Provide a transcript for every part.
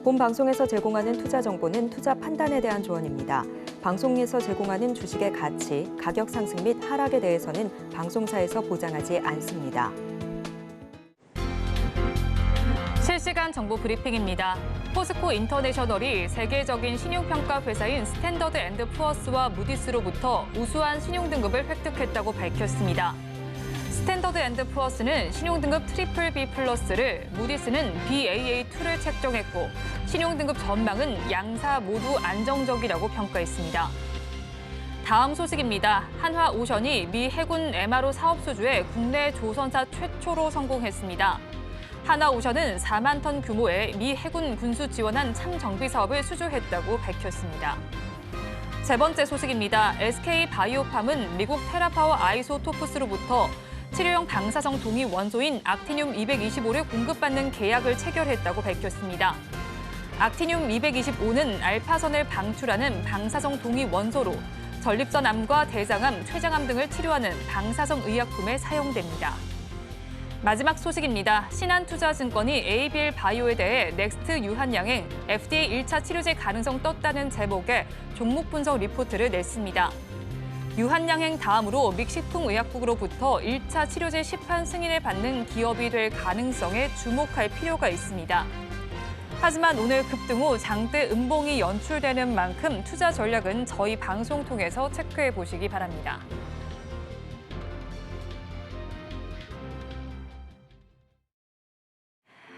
본 방송에서 제공하는 투자 정보는 투자 판단에 대한 조언입니다. 방송에서 제공하는 주식의 가치, 가격 상승 및 하락에 대해서는 방송사에서 보장하지 않습니다. 실시간 정보 브리핑입니다. 포스코 인터내셔널이 세계적인 신용평가 회사인 스탠더드 앤드 푸어스와 무디스로부터 우수한 신용등급을 획득했다고 밝혔습니다. 스탠더드 앤드 푸어스는 신용등급 트리플 B 플러스를, 무디스는 Baa2를 책정했고 신용등급 전망은 양사 모두 안정적이라고 평가했습니다. 다음 소식입니다. 한화오션이 미 해군 MRO 사업 수주에 국내 조선사 최초로 성공했습니다. 한화오션은 4만 톤 규모의 미 해군 군수 지원한 참정비 사업을 수주했다고 밝혔습니다. 세 번째 소식입니다. SK바이오팜은 미국 테라파워 아이소토프스로부터 치료용 방사성 동위 원소인 악티늄 225를 공급받는 계약을 체결했다고 밝혔습니다. 악티늄 225는 알파선을 방출하는 방사성 동위 원소로 전립선암과 대장암, 췌장암 등을 치료하는 방사성 의약품에 사용됩니다. 마지막 소식입니다. 신한투자증권이 에이빌 바이오에 대해 넥스트 유한양행 FDA 1차 치료제 가능성 떴다는 제목의 종목 분석 리포트를 냈습니다. 유한양행 다음으로 믹식품의약국으로부터 1차 치료제 시판 승인을 받는 기업이 될 가능성에 주목할 필요가 있습니다. 하지만 오늘 급등 후 장대 음봉이 연출되는 만큼 투자 전략은 저희 방송 통해서 체크해 보시기 바랍니다.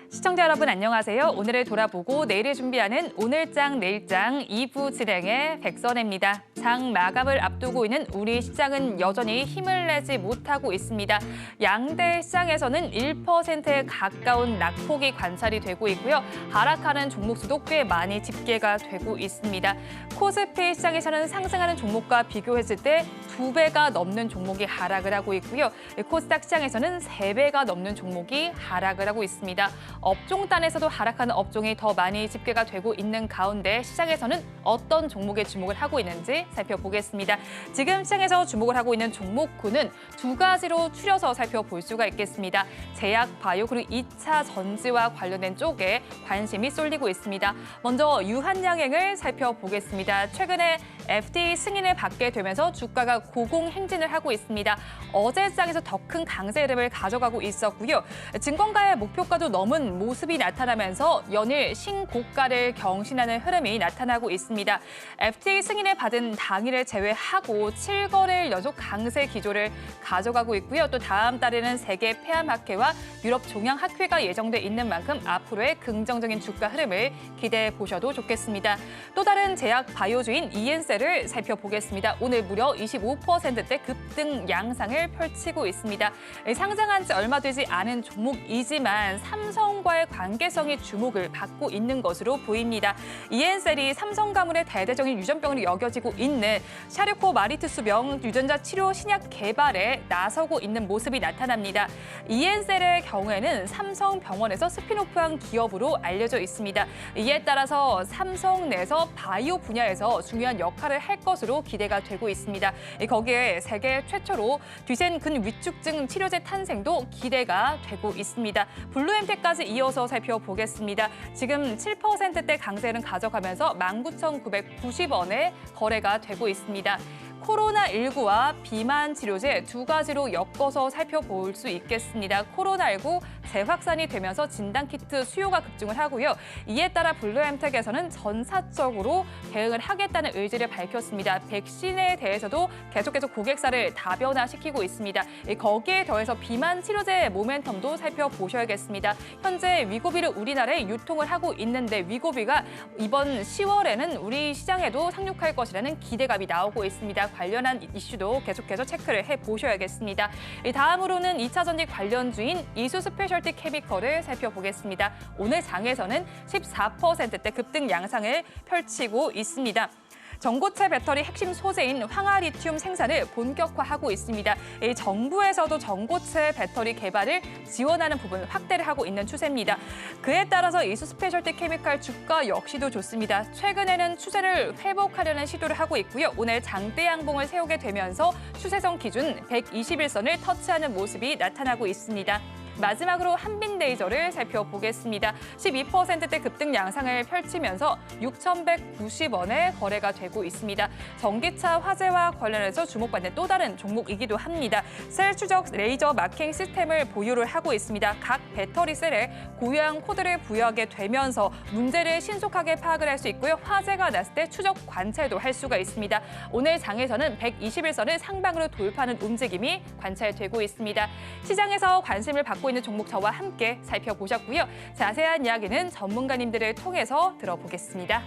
시청자 여러분 안녕하세요. 오늘을 돌아보고 내일을 준비하는 오늘장 내일장 2부 진행의 백선혜입니다. 장 마감을 앞두고 있는 우리 시장은 여전히 힘을 내지 못하고 있습니다. 양대 시장에서는 1%에 가까운 낙폭이 관찰이 되고 있고요. 하락하는 종목 수도 꽤 많이 집계가 되고 있습니다. 코스피 시장에서는 상승하는 종목과 비교했을 때 2배가 넘는 종목이 하락을 하고 있고요. 코스닥 시장에서는 3배가 넘는 종목이 하락을 하고 있습니다. 업종단에서도 하락하는 업종이 더 많이 집계가 되고 있는 가운데 시장에서는 어떤 종목에 주목을 하고 있는지 살펴보겠습니다. 지금 시장에서 주목을 하고 있는 종목군은 두 가지로 추려서 살펴볼 수가 있겠습니다. 제약, 바이오, 그리고 2차 전지와 관련된 쪽에 관심이 쏠리고 있습니다. 먼저 유한양행을 살펴보겠습니다. 최근에 FDA 승인을 받게 되면서 주가가 고공행진을 하고 있습니다. 어제 시장에서 더 큰 강세 흐름을 가져가고 있었고요. 증권가의 목표가도 넘은 모습이 나타나면서 연일 신고가를 경신하는 흐름이 나타나고 있습니다. FDA 승인을 받은 당일을 제외하고 7거래일 연속 강세 기조를 가져가고 있고요. 또 다음 달에는 세계 폐암학회와 유럽 종양학회가 예정돼 있는 만큼 앞으로의 긍정적인 주가 흐름을 기대해 보셔도 좋겠습니다. 또 다른 제약 바이오주인 이엔셀을 살펴보겠습니다. 오늘 무려 25%대 급등 양상을 펼치고 있습니다. 상장한 지 얼마 되지 않은 종목이지만 삼성과의 관계성이 주목을 받고 있는 것으로 보입니다. 이엔셀이 삼성 가문의 대대적인 유전병으로 여겨지고 있는 샤르코 마리투스병 유전자 치료 신약 개발에 나서고 있는 모습이 나타납니다. 이엔셀의 경우에는 삼성병원에서 스핀오프한 기업으로 알려져 있습니다. 이에 따라서 삼성 내에서 바이오 분야에서 중요한 역할을 할 것으로 기대가 되고 있습니다. 거기에 세계 최초로 듀센 근위축증 치료제 탄생도 기대가 되고 있습니다. 블루엠텍까지 이어서 살펴보겠습니다. 지금 7%대 강세를 가져가면서 19,990원에 거래가 되고 있습니다. 코로나19와 비만 치료제 두 가지로 엮어서 살펴볼 수 있겠습니다. 코로나19 재확산이 되면서 진단키트 수요가 급증을 하고요. 이에 따라 블루엠텍에서는 전사적으로 대응을 하겠다는 의지를 밝혔습니다. 백신에 대해서도 계속해서 고객사를 다변화시키고 있습니다. 거기에 더해서 비만 치료제 모멘텀도 살펴보셔야겠습니다. 현재 위고비를 우리나라에 유통을 하고 있는데 위고비가 이번 10월에는 우리 시장에도 상륙할 것이라는 기대감이 나오고 있습니다. 관련한 이슈도 계속해서 체크를 해보셔야겠습니다. 다음으로는 2차 전지 관련주인 이수 스페셜티 케미컬을 살펴보겠습니다. 오늘 장에서는 14%대 급등 양상을 펼치고 있습니다. 전고체 배터리 핵심 소재인 황화리튬 생산을 본격화하고 있습니다. 정부에서도 전고체 배터리 개발을 지원하는 부분을 확대를 하고 있는 추세입니다. 그에 따라서 이수 스페셜티 케미칼 주가 역시도 좋습니다. 최근에는 추세를 회복하려는 시도를 하고 있고요. 오늘 장대 양봉을 세우게 되면서 추세선 기준 121선을 터치하는 모습이 나타나고 있습니다. 마지막으로 한빛레이저를 살펴보겠습니다. 12%대 급등 양상을 펼치면서 6,190원에 거래가 되고 있습니다. 전기차 화재와 관련해서 주목받는 또 다른 종목이기도 합니다. 셀 추적 레이저 마킹 시스템을 보유를 하고 있습니다. 각 배터리 셀에 고유한 코드를 부여하게 되면서 문제를 신속하게 파악을 할 수 있고요. 화재가 났을 때 추적 관찰도 할 수가 있습니다. 오늘 장에서는 121선을 상방으로 돌파하는 움직임이 관찰되고 있습니다. 시장에서 관심을 받고 있는 종목 저와 함께 살펴보셨고요. 자세한 이야기는 전문가님들을 통해서 들어보겠습니다.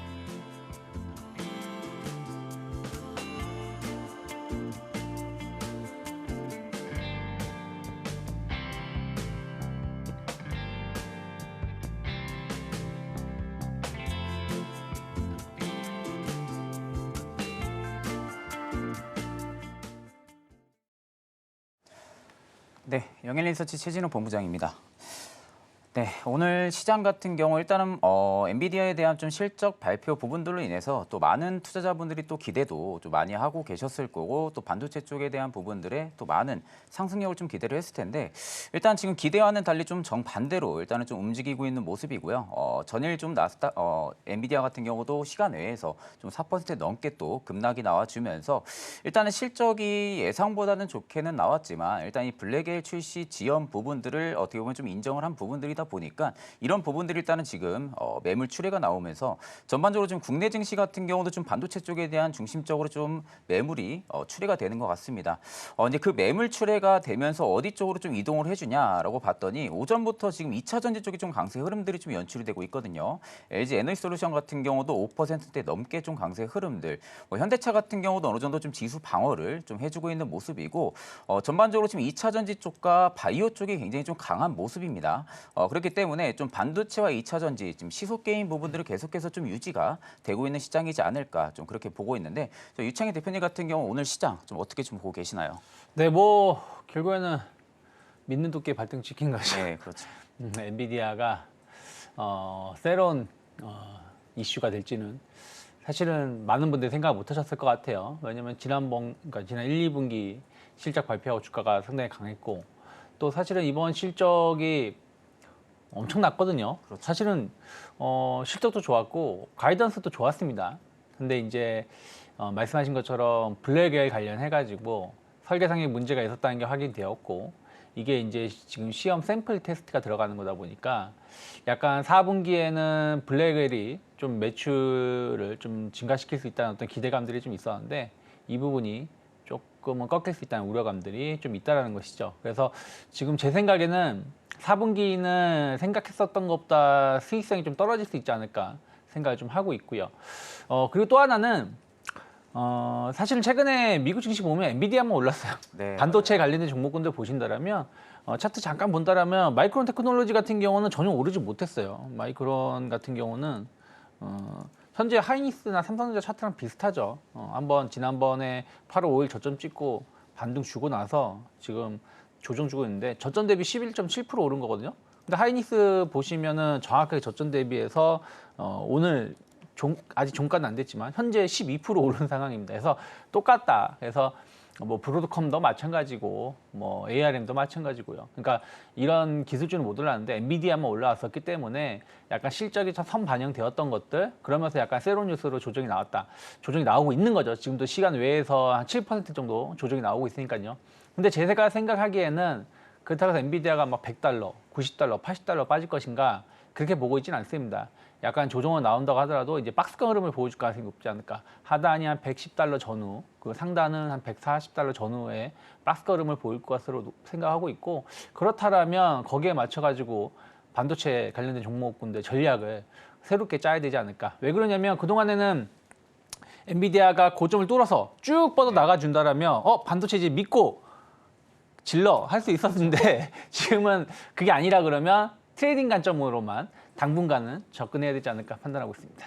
네, 영일리서치 최진우 본부장입니다. 네, 오늘 시장 같은 경우 일단은 엔비디아에 대한 좀 실적 발표 부분들로 인해서 또 많은 투자자분들이 또 기대도 좀 많이 하고 계셨을 거고 또 반도체 쪽에 대한 부분들에 또 많은 상승력을 좀 기대를 했을 텐데 일단 지금 기대와는 달리 좀 정반대로 일단은 좀 움직이고 있는 모습이고요. 전일 좀 나스닥 엔비디아 같은 경우도 시간 외에서 좀 4% 넘게 또 급락이 나와주면서 일단은 실적이 예상보다는 좋게는 나왔지만 일단 이 블랙엘 출시 지연 부분들을 어떻게 보면 좀 인정을 한 부분들이다 보니까 이런 부분들이 일단은 지금 매물 출회가 나오면서 전반적으로 좀 국내 증시 같은 경우도 좀 반도체 쪽에 대한 중심적으로 좀 매물이 출회가 되는 것 같습니다. 이제 그 매물 출회가 되면서 어디 쪽으로 좀 이동을 해주냐라고 봤더니 오전부터 지금 2차 전지 쪽에 좀 강세 흐름들이 좀 연출이 되고 있거든요. LG 에너지솔루션 같은 경우도 5%대 넘게 좀 강세 흐름들, 현대차 같은 경우도 어느 정도 좀 지수 방어를 좀 해주고 있는 모습이고 전반적으로 지금 2차 전지 쪽과 바이오 쪽이 굉장히 좀 강한 모습입니다. 그렇기 때문에 좀 반도체와 2차 전지 지금 시소 게임 부분들을 계속해서 좀 유지가 되고 있는 시장이지 않을까 좀 그렇게 보고 있는데 유창희 대표님 같은 경우 오늘 시장 좀 어떻게 좀 보고 계시나요? 네, 뭐 결국에는 믿는 도끼 발등 찍힌 거죠. 네, 그렇죠. 엔비디아가 새로운 이슈가 될지는 사실은 많은 분들이 생각 못 하셨을 것 같아요. 왜냐하면 그러니까 지난 1, 2분기 실적 발표하고 주가가 상당히 강했고 또 사실은 이번 실적이 엄청 났거든요. 그렇죠. 사실은 실적도 좋았고 가이던스도 좋았습니다. 근데 이제 말씀하신 것처럼 블랙엘 관련해가지고 설계상에 문제가 있었다는 게 확인되었고 이게 이제 지금 시험 샘플 테스트가 들어가는 거다 보니까 약간 4분기에는 블랙엘이 좀 매출을 좀 증가시킬 수 있다는 어떤 기대감들이 좀 있었는데 이 부분이 조금은 꺾일 수 있다는 우려감들이 좀 있다라는 것이죠. 그래서 지금 제 생각에는 4분기는 생각했었던 것보다 수익성이 좀 떨어질 수 있지 않을까 생각을 좀 하고 있고요. 그리고 또 하나는 사실 최근에 미국 증시 보면 엔비디아만 올랐어요. 네, 반도체 관련된 종목군들 보신다라면 차트 잠깐 본다라면 마이크론 테크놀로지 같은 경우는 전혀 오르지 못했어요. 마이크론 같은 경우는 현재 하이닉스나 삼성전자 차트랑 비슷하죠. 한번 지난번에 8월 5일 저점 찍고 반등 주고 나서 지금 조정 주고 있는데 저점 대비 11.7% 오른 거거든요. 근데 하이닉스 보시면은 정확하게 저점 대비해서 오늘 아직 종가는 안 됐지만 현재 12% 오른 상황입니다. 그래서 똑같다. 그래서 뭐 브로드컴도 마찬가지고 뭐 ARM도 마찬가지고요. 그러니까 이런 기술주는 못 올랐는데 엔비디아만 올라왔었기 때문에 약간 실적이 선 반영되었던 것들 그러면서 약간 세로 뉴스로 조정이 나왔다. 조정이 나오고 있는 거죠. 지금도 시간 외에서 한 7% 정도 조정이 나오고 있으니까요. 근데 제가 생각하기에는 그렇다고 해서 엔비디아가 막 $100, $90, $80 빠질 것인가 그렇게 보고 있지는 않습니다. 약간 조정은 나온다고 하더라도 이제 박스권 흐름을 보여줄 가능성이 높지 않을까. 하단이 한 $110 전후, 그 상단은 한 $140 전후에 박스권 흐름을 보일 것으로 생각하고 있고 그렇다면 거기에 맞춰가지고 반도체 관련된 종목군들 전략을 새롭게 짜야 되지 않을까. 왜 그러냐면 그동안에는 엔비디아가 고점을 뚫어서 쭉 뻗어 나가준다라면 반도체 이제 믿고 질러 할 수 있었는데 지금은 그게 아니라 그러면 트레이딩 관점으로만 당분간은 접근해야 되지 않을까 판단하고 있습니다.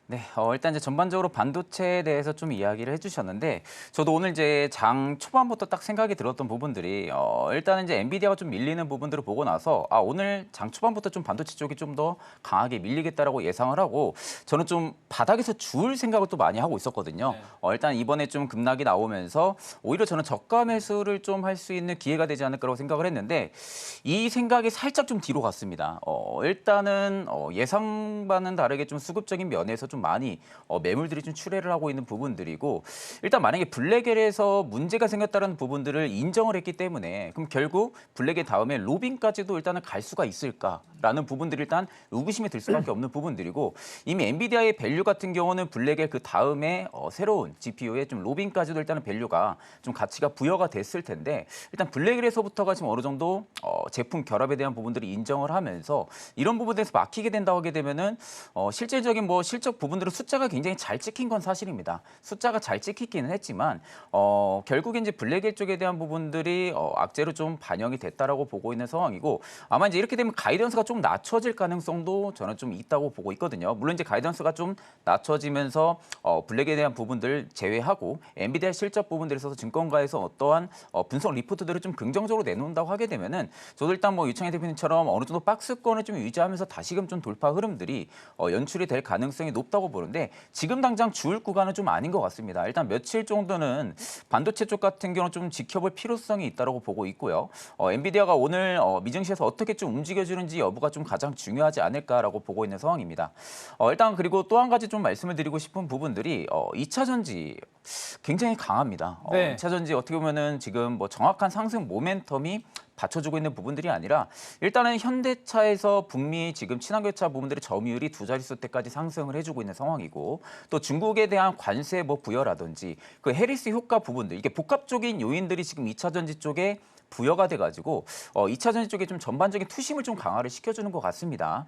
네, 일단 이제 전반적으로 반도체에 대해서 좀 이야기를 해주셨는데, 저도 오늘 이제 장 초반부터 딱 생각이 들었던 부분들이, 일단은 이제 엔비디아가 좀 밀리는 부분들을 보고 나서, 오늘 장 초반부터 좀 반도체 쪽이 좀 더 강하게 밀리겠다라고 예상을 하고, 저는 좀 바닥에서 줄 생각을 또 많이 하고 있었거든요. 네. 일단 이번에 좀 급락이 나오면서, 오히려 저는 저가 매수를 좀 할 수 있는 기회가 되지 않을까라고 생각을 했는데, 이 생각이 살짝 좀 뒤로 갔습니다. 일단은 예상과는 다르게 좀 수급적인 면에서 좀 많이 매물들이 좀 출회를 하고 있는 부분들이고, 일단 만약에 블랙엘에서 문제가 생겼다는 부분들을 인정을 했기 때문에 그럼 결국 블랙엘 다음에 로빈까지도 일단은 갈 수가 있을까라는 부분들이 일단 의구심이 들 수밖에 없는 부분들이고, 이미 엔비디아의 밸류 같은 경우는 블랙엘 그 다음에 새로운 GPU의 좀 로빈까지도 일단은 밸류가 좀 가치가 부여가 됐을 텐데, 일단 블랙엘에서부터가 지금 어느 정도 제품 결합에 대한 부분들이 인정을 하면서 이런 부분에서 막히게 된다고 하게 되면은 실질적인 뭐 실적 부분들은 숫자가 굉장히 잘 찍힌 건 사실입니다. 숫자가 잘 찍히기는 했지만 결국에 이제 블랙엘 쪽에 대한 부분들이 악재로 좀 반영이 됐다라고 보고 있는 상황이고, 아마 이제 이렇게 되면 가이던스가 좀 낮춰질 가능성도 저는 좀 있다고 보고 있거든요. 물론 이제 가이던스가 좀 낮춰지면서 블랙에 대한 부분들 제외하고 엔비디아 실적 부분들에 있어서 증권가에서 어떠한 분석 리포트들을 좀 긍정적으로 내놓는다고 하게 되면은, 저도 일단 뭐 유창희 대표님처럼 어느 정도 박스권을 좀 유지하면서 다시금 좀 돌파 흐름들이 연출이 될 가능성이 높다고 보는데, 지금 당장 줄 구간은 좀 아닌 것 같습니다. 일단 며칠 정도는 반도체 쪽 같은 경우는 좀 지켜볼 필요성이 있다고 보고 있고요. 엔비디아가 오늘 미증시에서 어떻게 좀 움직여주는지 여부가 좀 가장 중요하지 않을까라고 보고 있는 상황입니다. 일단 그리고 또 한 가지 좀 말씀을 드리고 싶은 부분들이 2차 전지 굉장히 강합니다. 네. 2차 전지 어떻게 보면은 지금 뭐 정확한 상승 모멘텀이 받쳐주고 있는 부분들이 아니라, 일단은 현대차에서 북미 지금 친환경차 부분들의 점유율이 두 자릿수 때까지 상승을 해주고 있는 상황이고, 또 중국에 대한 관세 뭐 부여라든지 그 해리스 효과 부분들, 이게 복합적인 요인들이 지금 2차 전지 쪽에 부여가 돼가지고 2차 전지 쪽에 좀 전반적인 투심을 좀 강화를 시켜주는 것 같습니다.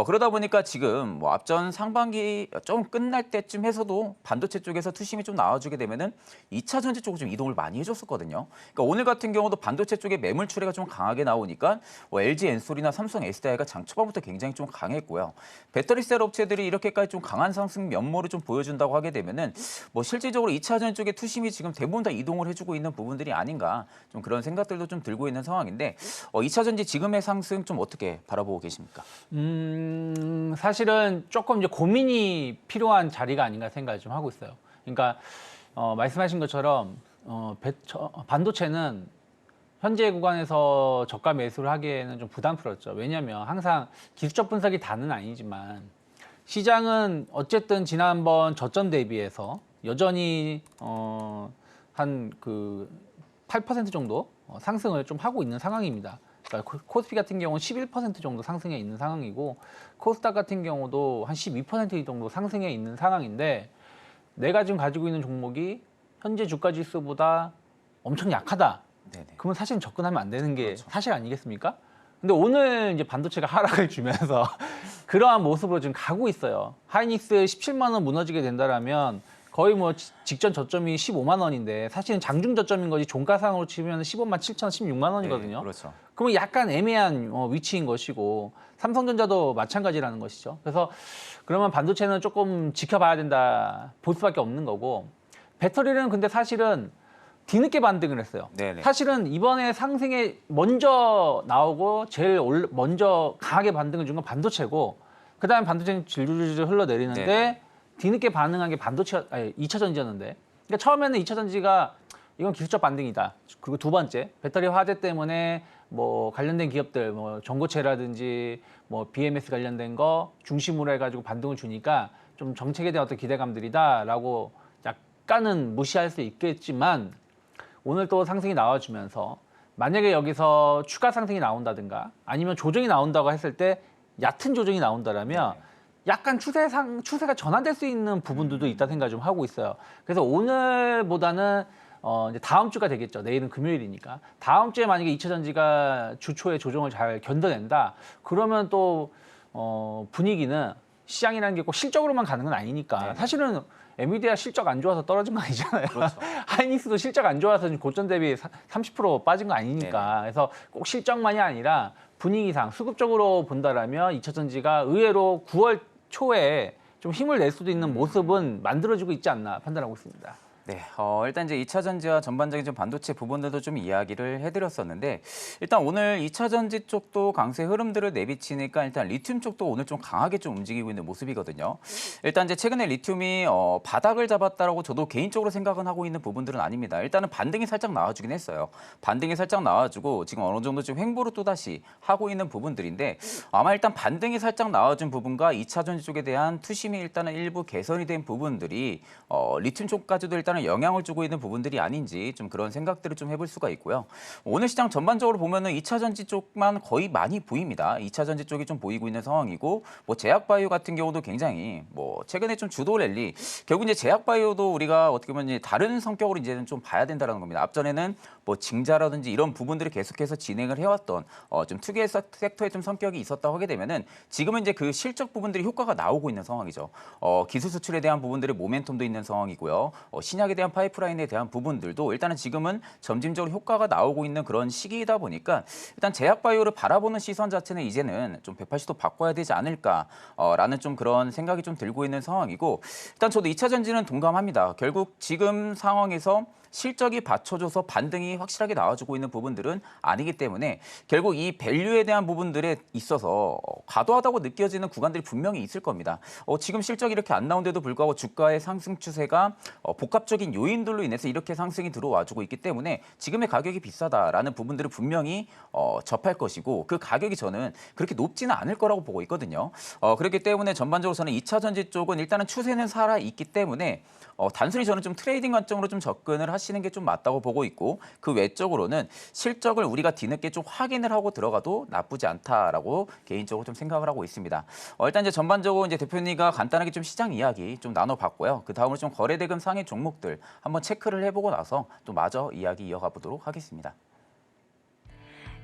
그러다 보니까 지금 뭐 앞전 상반기 좀 끝날 때쯤 해서도 반도체 쪽에서 투심이 좀 나와주게 되면은 2차 전지 쪽으로 좀 이동을 많이 해줬었거든요. 그러니까 오늘 같은 경우도 반도체 쪽에 매물 출회가 좀 강하게 나오니까 LG 엔솔이나 삼성 SDI가 장 초반부터 굉장히 좀 강했고요. 배터리 셀 업체들이 이렇게까지 좀 강한 상승 면모를 좀 보여준다고 하게 되면은 뭐 실질적으로 2차 전지 쪽에 투심이 지금 대부분 다 이동을 해주고 있는 부분들이 아닌가, 좀 그런 생각들도 좀 들고 있는 상황인데, 2차 전지 지금의 상승 좀 어떻게 바라보고 계십니까? 사실은 조금 이제 고민이 필요한 자리가 아닌가 생각을 좀 하고 있어요. 그러니까 말씀하신 것처럼 반도체는 현재 구간에서 저가 매수를 하기에는 좀 부담스럽죠. 왜냐하면 항상 기술적 분석이 다는 아니지만 시장은 어쨌든 지난번 저점 대비해서 여전히 한 그 8% 정도 상승을 좀 하고 있는 상황입니다. 그러니까 코스피 같은 경우는 11% 정도 상승해 있는 상황이고, 코스닥 같은 경우도 한 12% 정도 상승해 있는 상황인데, 내가 지금 가지고 있는 종목이 현재 주가 지수보다 엄청 약하다. 네네. 그러면 사실 접근하면 안 되는 게 그렇죠. 사실 아니겠습니까? 근데 오늘 이제 반도체가 하락을 주면서 그러한 모습으로 지금 가고 있어요. 하이닉스 17만 원 무너지게 된다라면 거의 뭐 직전 저점이 15만 원인데, 사실은 장중 저점인 거지 종가상으로 치면 15만 7천, 16만 원이거든요. 네, 그렇죠. 그러면 약간 애매한 위치인 것이고, 삼성전자도 마찬가지라는 것이죠. 그래서 그러면 반도체는 조금 지켜봐야 된다, 볼 수밖에 없는 거고, 배터리는 근데 사실은 뒤늦게 반등을 했어요. 네네. 사실은 이번에 상승에 먼저 나오고 제일 먼저 강하게 반등을 준 건 반도체고, 그다음에 반도체는 질질질 흘러내리는데 네네. 뒤늦게 반응한 게 2차 전지였는데, 그러니까 처음에는 2차 전지가 이건 기술적 반등이다. 그리고 두 번째, 배터리 화재 때문에 뭐 관련된 기업들, 뭐 전고체라든지 뭐 BMS 관련된 거 중심으로 해가지고 반등을 주니까 좀 정책에 대한 어떤 기대감들이다라고 약간은 무시할 수 있겠지만, 오늘 또 상승이 나와주면서 만약에 여기서 추가 상승이 나온다든가 아니면 조정이 나온다고 했을 때 얕은 조정이 나온다라면 약간 추세가 전환될 수 있는 부분들도 있다 생각 좀 하고 있어요. 그래서 오늘보다는 이제 다음 주가 되겠죠. 내일은 금요일이니까. 다음 주에 만약에 2차 전지가 주 초에 조정을 잘 견뎌낸다. 그러면 또 분위기는, 시장이라는 게 꼭 실적으로만 가는 건 아니니까. 네. 사실은 엔비디아 실적 안 좋아서 떨어진 거 아니잖아요. 그렇죠. 하이닉스도 실적 안 좋아서 지금 고점 대비 30% 빠진 거 아니니까. 그래서 꼭 실적만이 아니라 분위기상 수급적으로 본다라면 2차 전지가 의외로 9월 초에 좀 좀 힘을 낼 수도 있는 모습은 만들어지고 있지 않나 판단하고 있습니다. 네, 일단 이제 2차 전지와 전반적인 좀 반도체 부분들도 좀 이야기를 해드렸었는데 일단 오늘 2차 전지 쪽도 강세 흐름들을 내비치니까 일단 리튬 쪽도 오늘 좀 강하게 좀 움직이고 있는 모습이거든요. 일단 이제 최근에 리튬이 바닥을 잡았다라고 저도 개인적으로 생각은 하고 있는 부분들은 아닙니다. 일단은 반등이 살짝 나와주긴 했어요. 반등이 살짝 나와주고 지금 어느 정도 지금 횡보를 또 다시 하고 있는 부분들인데 아마 일단 반등이 살짝 나와준 부분과 2차 전지 쪽에 대한 투심이 일단은 일부 개선이 된 부분들이 리튬 쪽까지도 일단 영향을 주고 있는 부분들이 아닌지 좀 그런 생각들을 좀 해볼 수가 있고요. 오늘 시장 전반적으로 보면은 2차 전지 쪽만 거의 많이 보입니다. 2차 전지 쪽이 좀 보이고 있는 상황이고 뭐 제약바이오 같은 경우도 굉장히 뭐 최근에 좀 주도 랠리 결국 이제 제약바이오도 우리가 어떻게 보면 이제 다른 성격으로 이제는 좀 봐야 된다는 겁니다. 앞전에는 뭐 징자라든지 이런 부분들을 계속해서 진행을 해왔던 좀 특유의 섹터의 좀 성격이 있었다고 하게 되면은 지금은 이제 그 실적 부분들이 효과가 나오고 있는 상황이죠. 기술 수출에 대한 부분들의 모멘텀도 있는 상황이고요. 신약에 대한 파이프라인에 대한 부분들도 일단은 지금은 점진적으로 효과가 나오고 있는 그런 시기이다 보니까 일단 제약바이오를 바라보는 시선 자체는 이제는 좀 180도 바꿔야 되지 않을까라는 좀 그런 생각이 좀 들고 있는 상황이고 일단 저도 2차 전지는 동감합니다. 결국 지금 상황에서 실적이 받쳐줘서 반등이 확실하게 나와주고 있는 부분들은 아니기 때문에 결국 이 밸류에 대한 부분들에 있어서 과도하다고 느껴지는 구간들이 분명히 있을 겁니다. 지금 실적이 이렇게 안 나온데도 불구하고 주가의 상승 추세가 복합적인 요인들로 인해서 이렇게 상승이 들어와주고 있기 때문에 지금의 가격이 비싸다라는 부분들을 분명히 접할 것이고 그 가격이 저는 그렇게 높지는 않을 거라고 보고 있거든요. 그렇기 때문에 전반적으로 저는 2차 전지 쪽은 일단은 추세는 살아있기 때문에 단순히 저는 좀 트레이딩 관점으로 좀 접근을 하시는 게 좀 맞다고 보고 있고 그 외적으로는 실적을 우리가 뒤늦게 좀 확인을 하고 들어가도 나쁘지 않다라고 개인적으로 좀 생각을 하고 있습니다. 일단 이제 전반적으로 이제 대표님과 간단하게 좀 시장 이야기 좀 나눠봤고요. 그 다음으로 좀 거래대금 상위 종목들 한번 체크를 해보고 나서 또 마저 이야기 이어가 보도록 하겠습니다.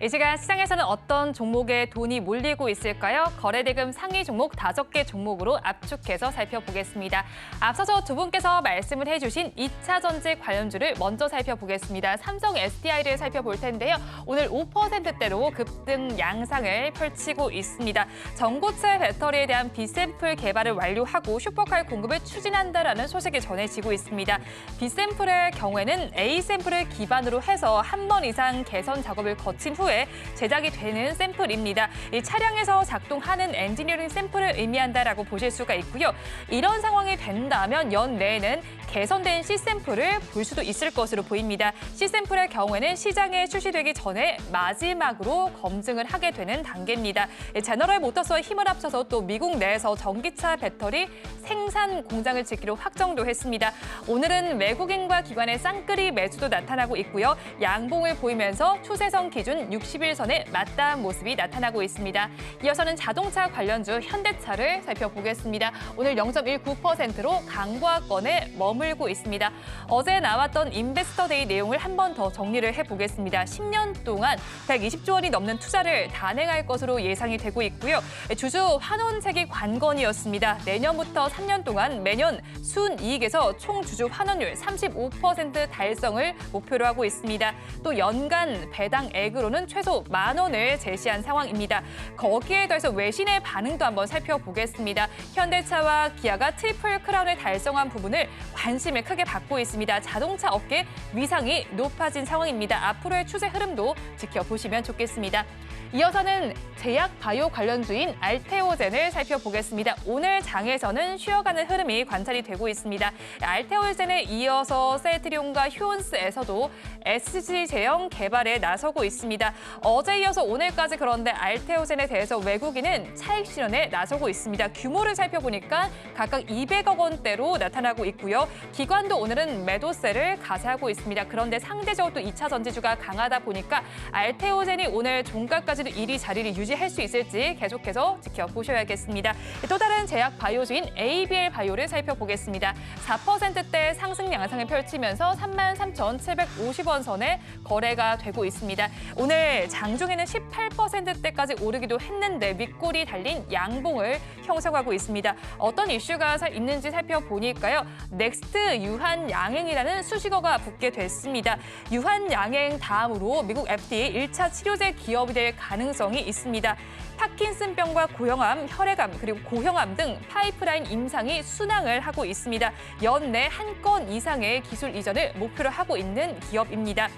이 시간 시장에서는 어떤 종목에 돈이 몰리고 있을까요? 거래대금 상위 종목 5개 종목으로 압축해서 살펴보겠습니다. 앞서서 두 분께서 말씀을 해주신 2차 전지 관련주를 먼저 살펴보겠습니다. 삼성 SDI를 살펴볼 텐데요. 오늘 5%대로 급등 양상을 펼치고 있습니다. 전고체 배터리에 대한 B샘플 개발을 완료하고 슈퍼칼 공급을 추진한다라는 소식이 전해지고 있습니다. B샘플의 경우에는 A샘플을 기반으로 해서 한 번 이상 개선 작업을 거친 후에 제작이 되는 샘플입니다. 이 차량에서 작동하는 엔지니어링 샘플을 의미한다라고 보실 수가 있고요. 이런 상황이 된다면 연내에는 개선된 C샘플을 볼 수도 있을 것으로 보입니다. C샘플의 경우에는 시장에 출시되기 전에 마지막으로 검증을 하게 되는 단계입니다. 제너럴 모터스와 힘을 합쳐서 또 미국 내에서 전기차 배터리 생산 공장을 짓기로 확정도 했습니다. 오늘은 외국인과 기관의 쌍끌이 매수도 나타나고 있고요. 양봉을 보이면서 추세선 기준 60일선에 맞닿은 모습이 나타나고 있습니다. 이어서는 자동차 관련주 현대차를 살펴보겠습니다. 오늘 0.19%로 강보합권에 머물고 있습니다. 어제 나왔던 인베스터데이 내용을 한 번 더 정리를 해보겠습니다. 10년 동안 120조 원이 넘는 투자를 단행할 것으로 예상이 되고 있고요. 주주 환원책이 관건이었습니다. 내년부터 3년 동안 매년 순이익에서 총 주주 환원율 35% 달성을 목표로 하고 있습니다. 또 연간 배당액으로는 최소 10,000원을 제시한 상황입니다. 거기에 더해서 외신의 반응도 한번 살펴보겠습니다. 현대차와 기아가 트리플 크라운을 달성한 부분을 관심을 크게 받고 있습니다. 자동차 업계 위상이 높아진 상황입니다. 앞으로의 추세 흐름도 지켜보시면 좋겠습니다. 이어서는 제약 바이오 관련주인 알테오젠을 살펴보겠습니다. 오늘 장에서는 쉬어가는 흐름이 관찰이 되고 있습니다. 알테오젠에 이어서 셀트리온과 휴온스에서도 SG 제형 개발에 나서고 있습니다. 어제 이어서 오늘까지 그런데 알테오젠에 대해서 외국인은 차익 실현에 나서고 있습니다. 규모를 살펴보니까 각각 200억 원대로 나타나고 있고요. 기관도 오늘은 매도세를 가세하고 있습니다. 그런데 상대적으로 또 2차 전지주가 강하다 보니까 알테오젠이 오늘 종가까지도 1위 자리를 유지할 수 있을지 계속해서 지켜보셔야겠습니다. 또 다른 제약 바이오주인 ABL 바이오를 살펴보겠습니다. 4%대 상승 양상을 펼치면서 33,750원 선에 거래가 되고 있습니다. 오늘 장중에는 18%대까지 오르기도 했는데 윗골이 달린 양봉을 형성하고 있습니다. 어떤 이슈가 있는지 살펴보니까요. 넥스트 유한양행이라는 수식어가 붙게 됐습니다. 유한양행 다음으로 미국 FDA 1차 치료제 기업이 될 가능성이 있습니다. 파킨슨병과 고형암, 혈액암, 그리고 고형암 등 파이프라인 임상이 순항을 하고 있습니다. 연내 한 건 이상의 기술 이전을 목표로 하고 있는 기업입니다.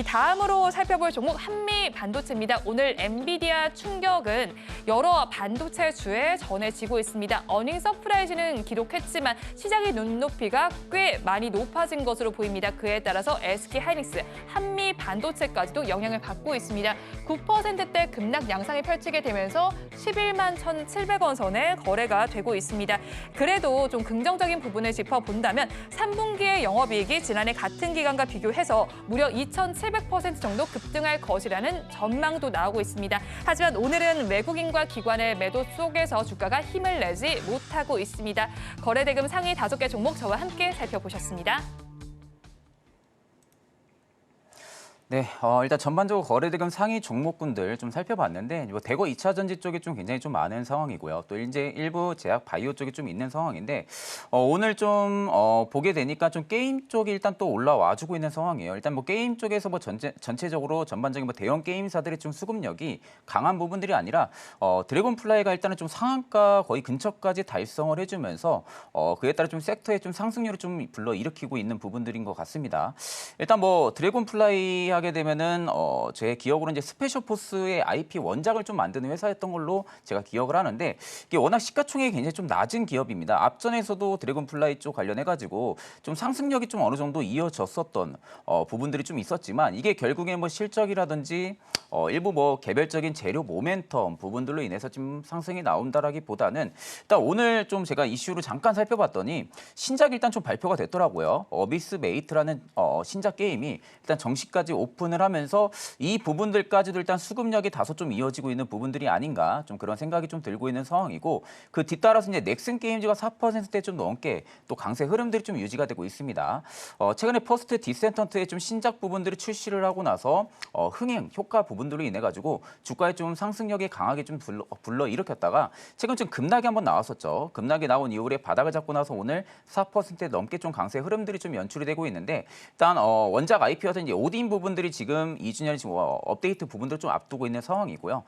다음으로 살펴볼 종목 한미 반도체입니다. 오늘 엔비디아 충격은 여러 반도체주에 전해지고 있습니다. 어닝 서프라이즈는 기록했지만 시장의 눈높이가 꽤 많이 높아진 것으로 보입니다. 그에 따라서 SK 하이닉스, 한미 반도체까지도 영향을 받고 있습니다. 9%대 급락 양상이 펼치게 되면서 11만 1,700원 선에 거래가 되고 있습니다. 그래도 좀 긍정적인 부분을 짚어본다면 3분기의 영업이익이 지난해 같은 기간과 비교해서 무려 2,700% 정도 급등할 것이라는 전망도 나오고 있습니다. 하지만 오늘은 외국인과 기관의 매도 속에서 주가가 힘을 내지 못하고 있습니다. 거래대금 상위 5개 종목 저와 함께 살펴보셨습니다. 네, 일단 전반적으로 거래대금 상위 종목군들 좀 살펴봤는데 뭐 대거 2차 전지 쪽이 좀 굉장히 좀 많은 상황이고요. 또 이제 일부 제약 바이오 쪽이 좀 있는 상황인데 오늘 좀 보게 되니까 좀 게임 쪽이 일단 또 올라와주고 있는 상황이에요. 일단 뭐 게임 쪽에서 뭐 전체적으로 전반적인 뭐 대형 게임사들의 좀 수급력이 강한 부분들이 아니라 드래곤플라이가 일단은 좀 상한가 거의 근처까지 달성을 해주면서 그에 따라 좀 섹터의 좀 상승률을 좀 불러일으키고 있는 부분들인 것 같습니다. 일단 뭐 드래곤플라이 하게 되면은 제 기억으로 이제 스페셜포스의 IP 원작을 좀 만드는 회사였던 걸로 제가 기억을 하는데 이게 워낙 시가총액이 굉장히 좀 낮은 기업입니다. 앞전에서도 드래곤플라이 쪽 관련해 가지고 좀 상승력이 좀 어느 정도 이어졌었던 부분들이 좀 있었지만 이게 결국에 뭐 실적이라든지 일부 뭐 개별적인 재료 모멘텀 부분들로 인해서 좀 상승이 나온다라기보다는 일단 오늘 좀 제가 이슈로 잠깐 살펴봤더니 신작이 일단 좀 발표가 됐더라고요. 어비스 메이트라는 신작 게임이 일단 정식까지 오픈을 하면서 이 부분들까지도 일단 수급력이 다소 좀 이어지고 있는 부분들이 아닌가 좀 그런 생각이 좀 들고 있는 상황이고 그 뒤따라서 이제 넥슨 게임즈가 4%대 좀 넘게 또 강세 흐름들이 좀 유지가 되고 있습니다. 최근에 퍼스트 디센턴트의 좀 신작 부분들을 출시를 하고 나서 흥행 효과 부분들로 인해 가지고 주가에 좀 상승력이 강하게 좀 불러 일으켰다가 최근 좀 급락이 한번 나왔었죠. 급락이 나온 이후에 바닥을 잡고 나서 오늘 4%대 넘게 좀 강세 흐름들이 좀 연출이 되고 있는데 일단 원작 IP여서 이제 오딘 부분들이 지금 2주년이 지금 업데이트 부분들 좀 앞두고 있는 상황이고요.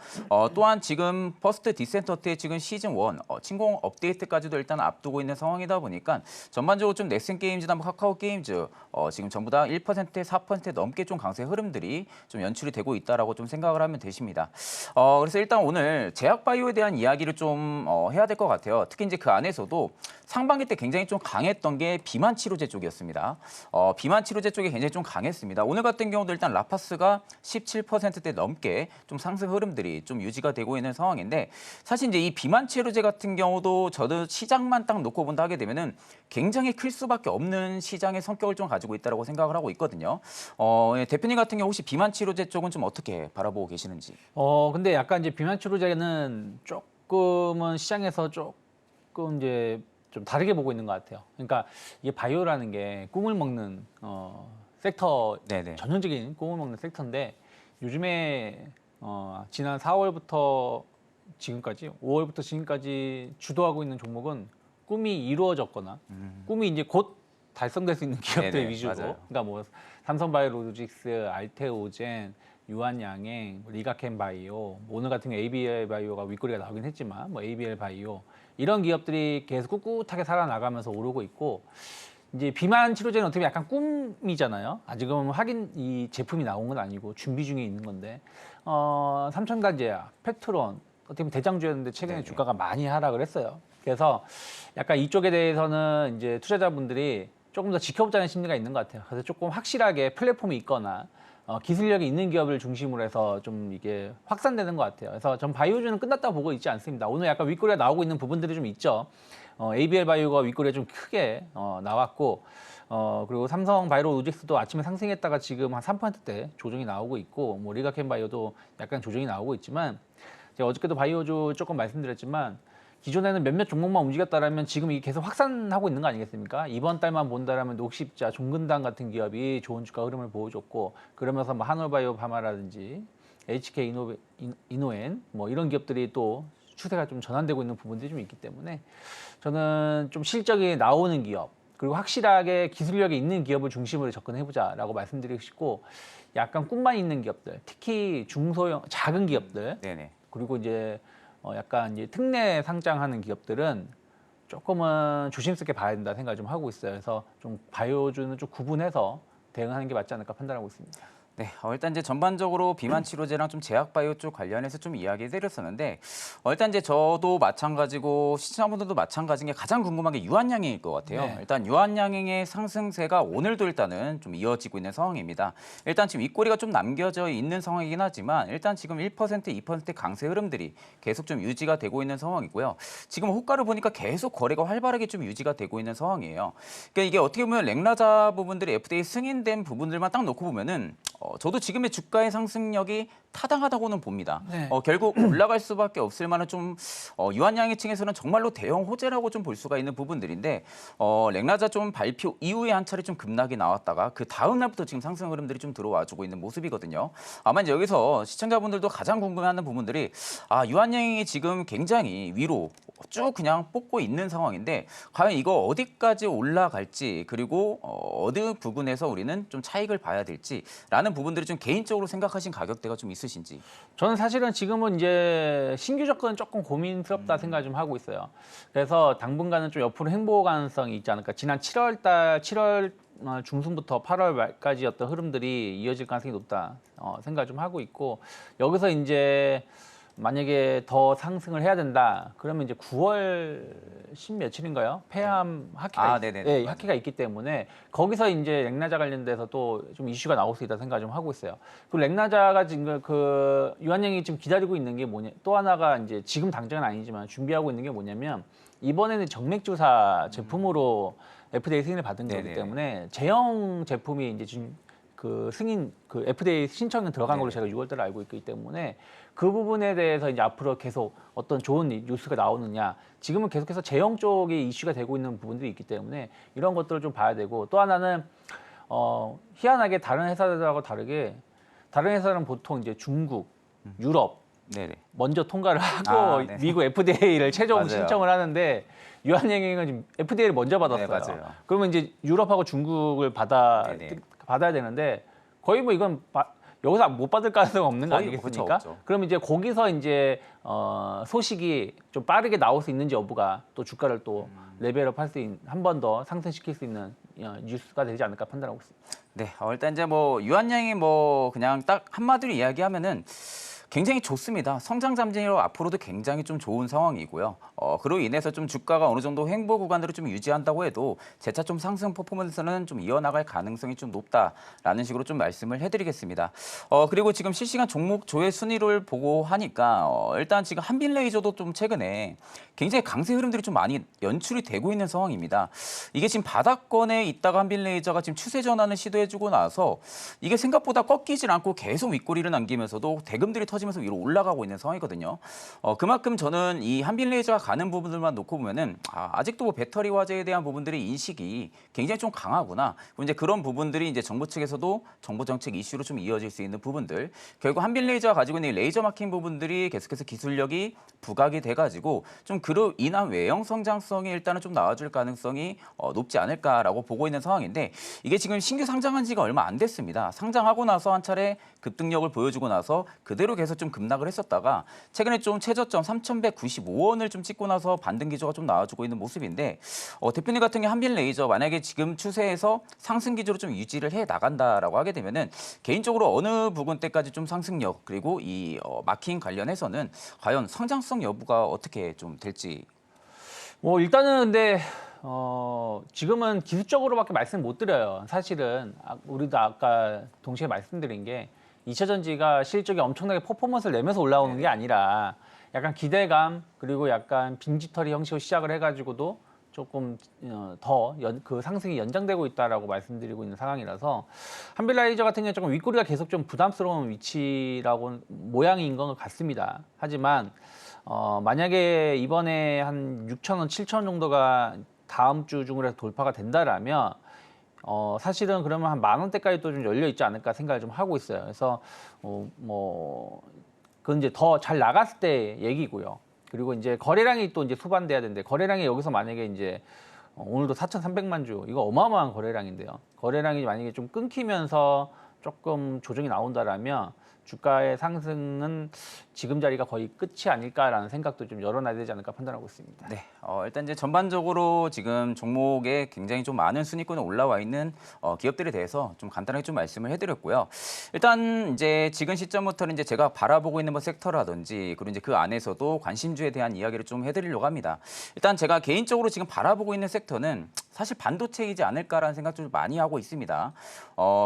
또한 지금 퍼스트 디센터트의 지금 시즌 1 침공 업데이트까지도 일단 앞두고 있는 상황이다 보니까 전반적으로 좀 넥슨 게임즈나 카카오 게임즈 지금 전부 다 1%, 4% 넘게 좀 강세 흐름들이 좀 연출이 되고 있다라고 좀 생각을 하면 되십니다. 그래서 일단 오늘 제약 바이오에 대한 이야기를 좀 해야 될 것 같아요. 특히 이제 그 안에서도 상반기 때 굉장히 좀 강했던 게 비만 치료제 쪽이었습니다. 비만 치료제 쪽이 굉장히 좀 강했습니다. 오늘 같은 경우도 일단 라파스가 17%대 넘게 좀 상승 흐름들이 좀 유지가 되고 있는 상황인데 사실 이제 이 비만 치료제 같은 경우도 저도 시장만 딱 놓고 본다 하게 되면은 굉장히 클 수밖에 없는 시장의 성격을 좀 가지고 있다고 생각을 하고 있거든요. 대표님 같은 경우 혹시 비만 치료제 쪽은 좀 어떻게 바라보고 계시는지? 근데 약간 이제 비만 치료제는 조금은 시장에서 조금 이제 좀 다르게 보고 있는 것 같아요. 그러니까 이게 바이오라는 게 꿈을 먹는 섹터, 네네. 전형적인 꿈을 먹는 섹터인데 요즘에 지난 4월부터 지금까지, 5월부터 지금까지 주도하고 있는 종목은 꿈이 이루어졌거나 꿈이 이제 곧 달성될 수 있는 기업들 네네, 위주로. 맞아요. 그러니까 뭐 삼성바이오로직스, 알테오젠, 유한양행, 리가켄바이오, 오늘 같은 경우 ABL 바이오가 윗꼬리가 나오긴 했지만 뭐 ABL 바이오 이런 기업들이 계속 꿋꿋하게 살아나가면서 오르고 있고 이제 비만 치료제는 어떻게 약간 꿈이잖아요. 아직은 확인 이 제품이 나온 건 아니고 준비 중에 있는 건데 삼천간제약, 팩트론 어떻게 보면 대장주였는데 최근에 네네. 주가가 많이 하락을 했어요. 그래서 약간 이쪽에 대해서는 이제 투자자분들이 조금 더 지켜보자는 심리가 있는 것 같아요. 그래서 조금 확실하게 플랫폼이 있거나 기술력이 있는 기업을 중심으로 해서 좀 이게 확산되는 것 같아요. 그래서 전 바이오주는 끝났다고 보고 있지 않습니다. 오늘 약간 윗꼬리가 나오고 있는 부분들이 좀 있죠. ABL 바이오가 윗꼬리가 좀 크게 나왔고 그리고 삼성 바이오로직스도 아침에 상승했다가 지금 한 3%대 조정이 나오고 있고 뭐 리가켄 바이오도 약간 조정이 나오고 있지만 제가 어저께도 바이오주 조금 말씀드렸지만 기존에는 몇몇 종목만 움직였다라면 지금 이게 계속 확산하고 있는 거 아니겠습니까? 이번 달만 본다라면 녹십자, 종근당 같은 기업이 좋은 주가 흐름을 보여줬고 그러면서 뭐 한올바이오 파마라든지 HK 이노엔 뭐 이런 기업들이 또 추세가 좀 전환되고 있는 부분들이 좀 있기 때문에 저는 좀 실적이 나오는 기업 그리고 확실하게 기술력이 있는 기업을 중심으로 접근해보자라고 말씀드리고 싶고 약간 꿈만 있는 기업들, 특히 중소형 작은 기업들 네네. 그리고 이제 약간 이제 특례 상장하는 기업들은 조금은 조심스럽게 봐야 된다 생각을 좀 하고 있어요. 그래서 좀 바이오주는 좀 구분해서 대응하는 게 맞지 않을까 판단하고 있습니다. 네, 일단 이제 전반적으로 비만 치료제랑 좀 제약 바이오 쪽 관련해서 좀 이야기 드렸었는데 일단 이제 저도 마찬가지고 시청자분들도 마찬가지인 게 가장 궁금한 게 유한양행일 것 같아요. 네. 일단 유한양행의 상승세가 오늘도 일단은 좀 이어지고 있는 상황입니다. 일단 지금 윗꼬리가 좀 남겨져 있는 상황이긴 하지만 일단 지금 1%, 2% 강세 흐름들이 계속 좀 유지가 되고 있는 상황이고요. 지금 호가를 보니까 계속 거래가 활발하게 좀 유지가 되고 있는 상황이에요. 그러니까 이게 어떻게 보면 렉나자 부분들이 FDA 승인된 부분들만 딱 놓고 보면은 저도 지금의 주가의 상승력이 타당하다고는 봅니다. 네. 결국 올라갈 수밖에 없을 만한 좀 유한양행 층에서는 정말로 대형 호재라고 좀 볼 수가 있는 부분들인데 렉나자 좀 발표 이후에 한 차례 좀 급락이 나왔다가 그 다음 날부터 지금 상승 흐름들이 좀 들어와주고 있는 모습이거든요. 아마 이제 여기서 시청자분들도 가장 궁금해하는 부분들이 유한양행이 지금 굉장히 위로 쭉 그냥 뽑고 있는 상황인데 과연 이거 어디까지 올라갈지 그리고 어느 부분에서 우리는 좀 차익을 봐야 될지라는 부분들이 좀 개인적으로 생각하신 가격대가 좀 있으신지. 저는 사실은 지금은 이제 신규 접근은 조금 고민스럽다 생각을 좀 하고 있어요. 그래서 당분간은 좀 옆으로 행보 가능성이 있지 않을까. 지난 7월 중순부터 8월 말까지 어떤 흐름들이 이어질 가능성이 높다 생각을 좀 하고 있고 여기서 이제 만약에 더 상승을 해야 된다. 그러면 이제 9월 10 며칠인가요? 폐암 학회가 네네네. 학회가 있기 때문에 거기서 이제 렉나자 관련돼서 또 좀 이슈가 나올 수 있다 생각을 좀 하고 있어요. 그리고 렉나자가 지금 그 유한양이 지금 기다리고 있는 게 뭐냐? 또 하나가 이제 지금 당장은 아니지만 준비하고 있는 게 뭐냐면 이번에는 정맥 주사 제품으로 FDA 승인을 받은 거기 네네. 때문에 제형 제품이 이제 지금 그 승인 그 FDA 신청이 들어간 걸로 네. 제가 6월 달에 알고 있기 때문에 그 부분에 대해서 이제 앞으로 계속 어떤 좋은 뉴스가 나오느냐 지금은 계속해서 제형 쪽이 이슈가 되고 있는 부분들이 있기 때문에 이런 것들을 좀 봐야 되고 또 하나는 희한하게 다른 회사들하고 다르게 다른 회사는 보통 이제 중국, 유럽 네네. 먼저 통과를 하고 네. 미국 FDA를 최종 맞아요. 신청을 하는데 유한양행은 지금 FDA를 먼저 받았어요. 네, 맞아요. 그러면 이제 유럽하고 중국을 네네. 받아야 되는데 거의 뭐 이건 여기서 못 받을 가능성이 없는 거 거의 아니겠습니까? 그렇죠, 없죠. 그럼 이제 거기서 이제 소식이 좀 빠르게 나올 수 있는지 여부가 또 주가를 또 레벨업 할 수 있는 한 번 더 상승시킬 수 있는 뉴스가 되지 않을까 판단하고 있습니다. 네, 일단 이제 유한양이 그냥 딱 한마디로 이야기하면은 굉장히 좋습니다. 성장 잠재로 앞으로도 굉장히 좀 좋은 상황이고요. 그로 인해서 좀 주가가 어느 정도 횡보 구간으로 좀 유지한다고 해도 재차 좀 상승 퍼포먼스는 좀 이어나갈 가능성이 좀 높다라는 식으로 좀 말씀을 해드리겠습니다. 그리고 지금 실시간 종목 조회 순위를 보고 하니까 일단 지금 한빛레이저도 좀 최근에 굉장히 강세 흐름들이 좀 많이 연출이 되고 있는 상황입니다. 이게 지금 바닥권에 있다가 한빛레이저가 지금 추세 전환을 시도해주고 나서 이게 생각보다 꺾이질 않고 계속 윗꼬리를 남기면서도 대금들이 터지면서 위로 올라가고 있는 상황이거든요. 그만큼 저는 이 한빛레이저가 가는 부분들만 놓고 보면은 아직도 배터리 화재에 대한 부분들의 인식이 굉장히 좀 강하구나. 이제 그런 부분들이 이제 정부 측에서도 정부 정책 이슈로 좀 이어질 수 있는 부분들. 결국 한빛레이저가 가지고 있는 레이저 마킹 부분들이 계속해서 기술력이 부각이 돼가지고 좀 그로 인한 외형 성장성이 일단은 좀 나와줄 가능성이 높지 않을까라고 보고 있는 상황인데 이게 지금 신규 상장한 지가 얼마 안 됐습니다. 상장하고 나서 한 차례 급등력을 보여주고 나서 그대로 계속 좀 급락을 했었다가 최근에 좀 최저점 3,195원을 좀 찍고 나서 반등 기조가 좀 나와주고 있는 모습인데 대표님 같은 경우 한빛레이저 만약에 지금 추세에서 상승 기조로 좀 유지를 해 나간다라고 하게 되면은 개인적으로 어느 부분 때까지 좀 상승력 그리고 이 마킹 관련해서는 과연 성장성 여부가 어떻게 좀 될지. 뭐 일단은 근데 지금은 기술적으로밖에 말씀 못 드려요. 사실은 우리도 아까 동시에 말씀드린 게 2차 전지가 실적이 엄청나게 퍼포먼스를 내면서 올라오는 게 아니라 약간 기대감 그리고 약간 빙지털이 형식으로 시작을 해가지고도 조금 더 그 상승이 연장되고 있다라고 말씀드리고 있는 상황이라서 한빛레이저 같은 경우는 조금 윗꼬리가 계속 좀 부담스러운 위치라고 모양인 것 같습니다. 하지만 만약에 이번에 한 6,000원, 7,000원 정도가 다음 주 중으로 해서 돌파가 된다라면 사실은 그러면 한 10,000원대까지 또 좀 열려 있지 않을까 생각을 좀 하고 있어요. 그래서 그건 이제 더 잘 나갔을 때 얘기고요. 그리고 이제 거래량이 또 이제 수반돼야 되는데 거래량이 여기서 만약에 이제 오늘도 4,300만 주, 이거 어마어마한 거래량인데요. 거래량이 만약에 좀 끊기면서 조금 조정이 나온다라면 주가의 상승은 지금 자리가 거의 끝이 아닐까라는 생각도 좀 열어놔야 되지 않을까 판단하고 있습니다. 네, 일단 이제 전반적으로 지금 종목에 굉장히 좀 많은 순위권에 올라와 있는 기업들에 대해서 좀 간단하게 좀 말씀을 해드렸고요. 일단 이제 지금 시점부터는 이제 제가 바라보고 있는 뭐 섹터라든지 그리고 이제 그 안에서도 관심주에 대한 이야기를 좀 해드리려고 합니다. 일단 제가 개인적으로 지금 바라보고 있는 섹터는 사실 반도체이지 않을까라는 생각 좀 많이 하고 있습니다.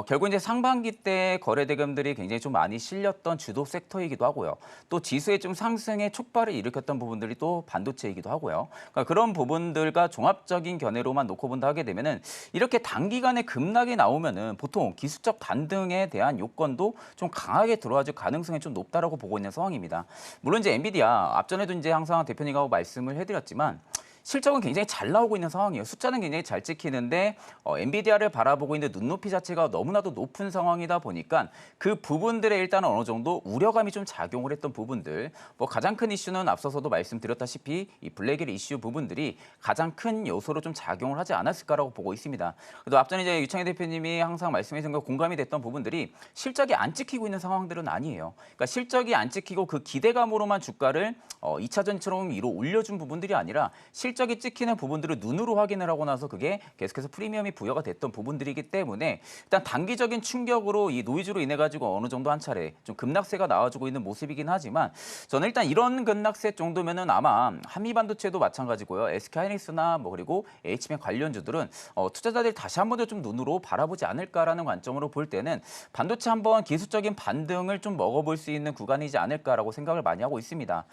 결국 이제 상반기 때 거래 대금들이 굉장히 좀 많이 실렸던 주도 섹터이기도 하고요. 또 지수의 좀 상승의 촉발을 일으켰던 부분들이 또 반도체이기도 하고요. 그러니까 그런 부분들과 종합적인 견해로만 놓고 본다 하게 되면은 이렇게 단기간에 급락이 나오면은 보통 기술적 반등에 대한 요건도 좀 강하게 들어와줄 가능성이 좀 높다라고 보고 있는 상황입니다. 물론 이제 엔비디아 앞전에도 이제 항상 대표님하고 말씀을 해드렸지만. 실적은 굉장히 잘 나오고 있는 상황이에요. 숫자는 굉장히 잘 찍히는데 엔비디아를 바라보고 있는 눈높이 자체가 너무나도 높은 상황이다 보니까 그 부분들에 일단 어느 정도 우려감이 좀 작용을 했던 부분들. 뭐 가장 큰 이슈는 앞서서도 말씀드렸다시피 이 블랙일 이슈 부분들이 가장 큰 요소로 좀 작용을 하지 않았을까라고 보고 있습니다. 그래도 앞전에 이제 유창희 대표님이 항상 말씀해 주신 거 공감이 됐던 부분들이 실적이 안 찍히고 있는 상황들은 아니에요. 그러니까 실적이 안 찍히고 그 기대감으로만 주가를 2차전처럼 위로 올려준 부분들이 아니라 실적이 찍히는 부분들을 눈으로 확인을 하고 나서 그게 계속해서 프리미엄이 부여가 됐던 부분들이기 때문에 일단 단기적인 충격으로 이 노이즈로 인해 가지고 어느 정도 한 차례 좀 급락세가 나와주고 있는 모습이긴 하지만 저는 일단 이런 급락세 정도면은 아마 한미반도체도 마찬가지고요. SK하이닉스나 뭐 그리고 HBM 관련주들은 투자자들이 다시 한 번 더 좀 눈으로 바라보지 않을까라는 관점으로 볼 때는 반도체 한번 기술적인 반등을 좀 먹어볼 수 있는 구간이지 않을까라고 생각을 많이 하고 있습니다.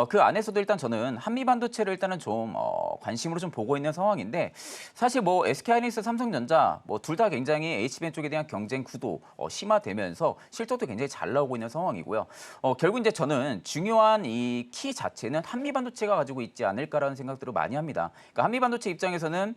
그 안에서도 일단 저는 한미반도체를 일단은 좀 관심으로 좀 보고 있는 상황인데 사실 뭐 SK하이닉스, 삼성전자 뭐 둘 다 굉장히 HBM 쪽에 대한 경쟁 구도 심화되면서 실적도 굉장히 잘 나오고 있는 상황이고요. 결국 이제 저는 중요한 이 키 자체는 한미반도체가 가지고 있지 않을까라는 생각들을 많이 합니다. 그러니까 한미반도체 입장에서는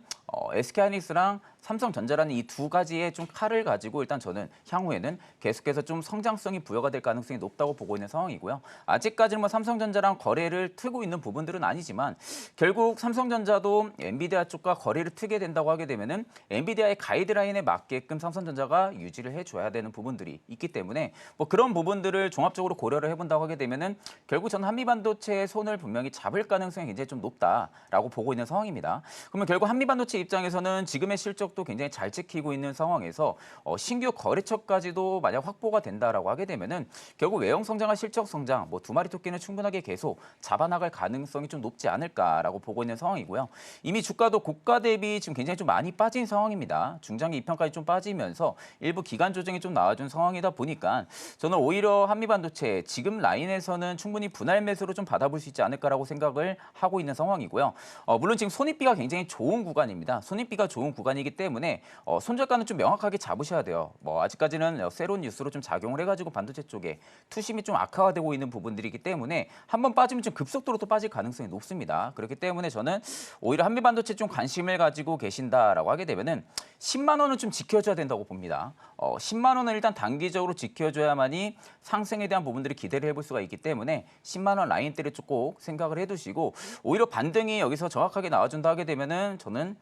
SK하이닉스랑 삼성전자라는 이 두 가지의 좀 칼을 가지고 일단 저는 향후에는 계속해서 좀 성장성이 부여가 될 가능성이 높다고 보고 있는 상황이고요. 아직까지는 뭐 삼성전자랑 거래를 트고 있는 부분들은 아니지만 결국 삼성전자도 엔비디아 쪽과 거래를 트게 된다고 하게 되면은 엔비디아의 가이드라인에 맞게끔 삼성전자가 유지를 해줘야 되는 부분들이 있기 때문에 뭐 그런 부분들을 종합적으로 고려를 해본다고 하게 되면은 결국 저는 한미반도체의 손을 분명히 잡을 가능성이 굉장히 좀 높다라고 보고 있는 상황입니다. 그러면 결국 한미반도체 입장에서는 지금의 실적도 굉장히 잘 지키고 있는 상황에서 신규 거래처까지도 만약 확보가 된다라고 하게 되면은 결국 외형 성장과 실적 성장 뭐 두 마리 토끼는 충분하게 계속 잡아나갈 가능성이 좀 높지 않을까라고 보고 있는 상황이고요. 이미 주가도 고가 대비 지금 굉장히 좀 많이 빠진 상황입니다. 중장기 2편까지 좀 빠지면서 일부 기간 조정이 좀 나와준 상황이다 보니까 저는 오히려 한미반도체 지금 라인에서는 충분히 분할 매수로 좀 받아볼 수 있지 않을까라고 생각을 하고 있는 상황이고요. 물론 지금 손익비가 굉장히 좋은 구간입니다. 손익비가 좋은 구간이기 때문에 손절가는 좀 명확하게 잡으셔야 돼요. 뭐 아직까지는 새로운 뉴스로 좀 작용을 해가지고 반도체 쪽에 투심이 좀 악화되고 있는 부분들이기 때문에 한번 빠지면 좀 급속도로 또 빠질 가능성이 높습니다. 그렇기 때문에 저는 오히려 한미반도체 좀 관심을 가지고 계신다라고 하게 되면은 10만 원은 좀 지켜줘야 된다고 봅니다. 10만 원은 일단 단기적으로 지켜줘야만이 상승에 대한 부분들이 기대를 해볼 수가 있기 때문에 10만 원 라인대를 꼭 생각을 해두시고 오히려 반등이 여기서 정확하게 나와준다 하게 되면은 저는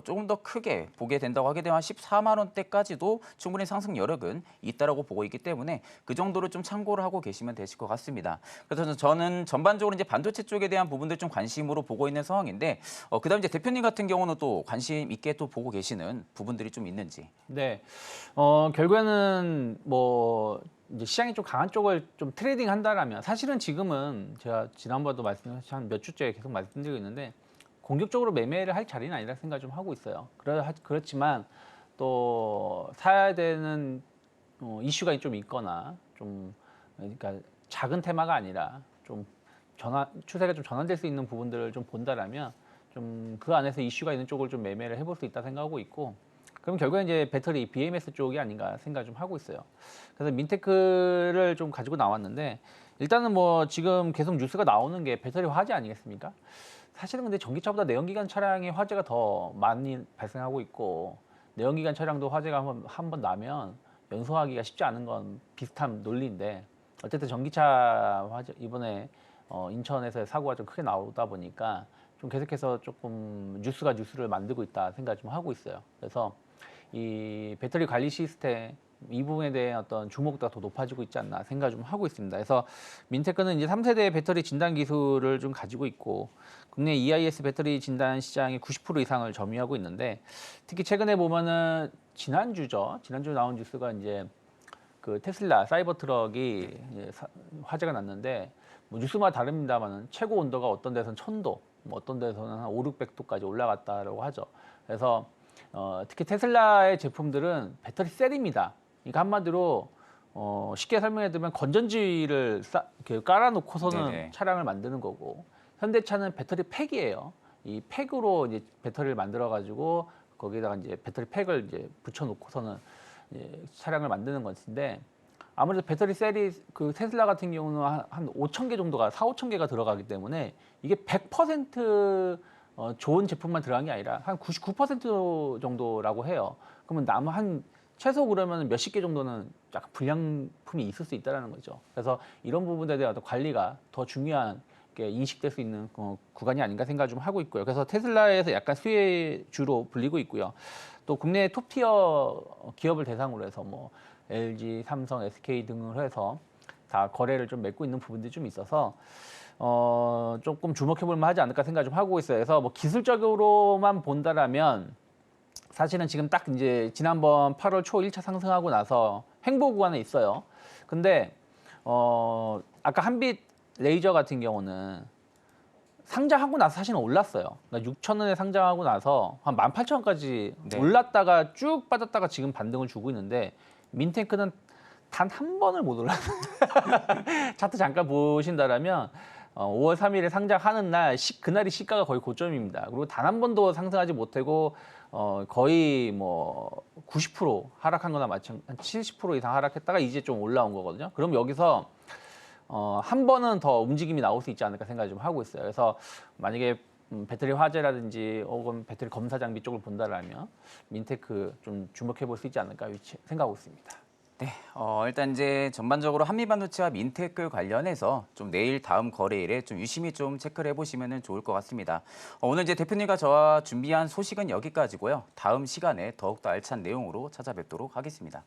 조금 더 크게 보게 된다고 하게 되면 한 14만 원대까지도 충분히 상승 여력은 있다라고 보고 있기 때문에 그 정도를 좀 참고를 하고 계시면 되실 것 같습니다. 그래서 저는 전반적으로 이제 반도체 쪽에 대한 부분들 좀 관심으로 보고 있는 상황인데 그다음 이제 대표님 같은 경우는 또 관심 있게 또 보고 계시는 부분들이 좀 있는지. 네, 결국에는 뭐 이제 시장이 좀 강한 쪽을 좀 트레이딩 한다라면 사실은 지금은 제가 지난번에도 한 몇 주째 계속 말씀드리고 있는데 공격적으로 매매를 할 자리는 아니라 생각을 좀 하고 있어요. 그렇지만 또 사야 되는 이슈가 좀 있거나 좀 그러니까 작은 테마가 아니라 좀 추세가 좀 전환될 수 있는 부분들을 좀 본다라면 좀 그 안에서 이슈가 있는 쪽을 좀 매매를 해볼 수 있다 생각하고 있고 그럼 결국에 이제 배터리 BMS 쪽이 아닌가 생각을 좀 하고 있어요. 그래서 민테크를 좀 가지고 나왔는데 일단은 뭐 지금 계속 뉴스가 나오는 게 배터리 화재 아니겠습니까? 사실은 근데 전기차보다 내연기관 차량의 화재가 더 많이 발생하고 있고 내연기관 차량도 화재가 한 번 나면 연소하기가 쉽지 않은 건 비슷한 논리인데 어쨌든 전기차 화재 이번에 인천에서 사고가 좀 크게 나오다 보니까 좀 계속해서 조금 뉴스를 만들고 있다 생각 좀 하고 있어요. 그래서 이 배터리 관리 시스템 이 부분에 대한 어떤 주목도가 더 높아지고 있지 않나 생각 좀 하고 있습니다. 그래서 민테크는 이제 3세대 배터리 진단 기술을 좀 가지고 있고 국내 EIS 배터리 진단 시장의 90% 이상을 점유하고 있는데 특히 최근에 보면은 지난주 나온 뉴스가 이제 그 테슬라 사이버 트럭이 이제 화제가 났는데 뭐 뉴스마다 다릅니다만은 최고 온도가 어떤 데서는 1000도, 뭐 어떤 데서는 한 5, 600도까지 올라갔다라고 하죠. 그래서 특히 테슬라의 제품들은 배터리 셀입니다. 그러니까 한마디로 쉽게 설명해드리면 건전지를 이렇게 깔아놓고서는 네네. 차량을 만드는 거고 현대차는 배터리 팩이에요. 이 팩으로 이제 배터리를 만들어 가지고 거기에다가 이제 배터리 팩을 이제 붙여놓고서는 이제 차량을 만드는 것인데 아무래도 배터리 셀이 그 테슬라 같은 경우는 한 5,000개 정도가 5,000개가 들어가기 때문에 이게 100% 좋은 제품만 들어간 게 아니라 한 99% 정도라고 해요. 그러면 남은 한 최소 그러면 몇십 개 정도는 약간 불량품이 있을 수 있다는 거죠. 그래서 이런 부분에 대한 관리가 더 중요한 게 인식될 수 있는 구간이 아닌가 생각 좀 하고 있고요. 그래서 테슬라에서 약간 수혜주로 불리고 있고요. 또 국내 톱티어 기업을 대상으로 해서 뭐 LG, 삼성, SK 등을 해서 다 거래를 좀 맺고 있는 부분들이 좀 있어서 조금 주목해볼 만하지 않을까 생각 좀 하고 있어요. 그래서 뭐 기술적으로만 본다라면 사실은 지금 딱 이제 지난번 8월 초 1차 상승하고 나서 횡보 구간에 있어요. 근데 아까 한빛 레이저 같은 경우는 상장하고 나서 사실은 올랐어요. 그러니까 6,000원에 상장하고 나서 한 18,000원까지 네. 올랐다가 쭉 빠졌다가 지금 반등을 주고 있는데 민테크는 단 한 번을 못 올랐어요. 차트 잠깐 보신다라면 5월 3일에 상장하는 날 그날이 시가가 거의 고점입니다. 그리고 단 한 번도 상승하지 못하고 거의 뭐 90% 하락한 거나 마찬가지 한 70% 이상 하락했다가 이제 좀 올라온 거거든요. 그럼 여기서 한 번은 더 움직임이 나올 수 있지 않을까 생각을 좀 하고 있어요. 그래서 만약에 배터리 화재라든지 혹은 배터리 검사 장비 쪽을 본다라면 민테크 좀 주목해 볼 수 있지 않을까 생각하고 있습니다. 네, 일단 이제 전반적으로 한미반도체와 민테크 관련해서 좀 내일 다음 거래일에 좀 유심히 좀 체크를 해보시면 좋을 것 같습니다. 오늘 이제 대표님과 저와 준비한 소식은 여기까지고요. 다음 시간에 더욱더 알찬 내용으로 찾아뵙도록 하겠습니다.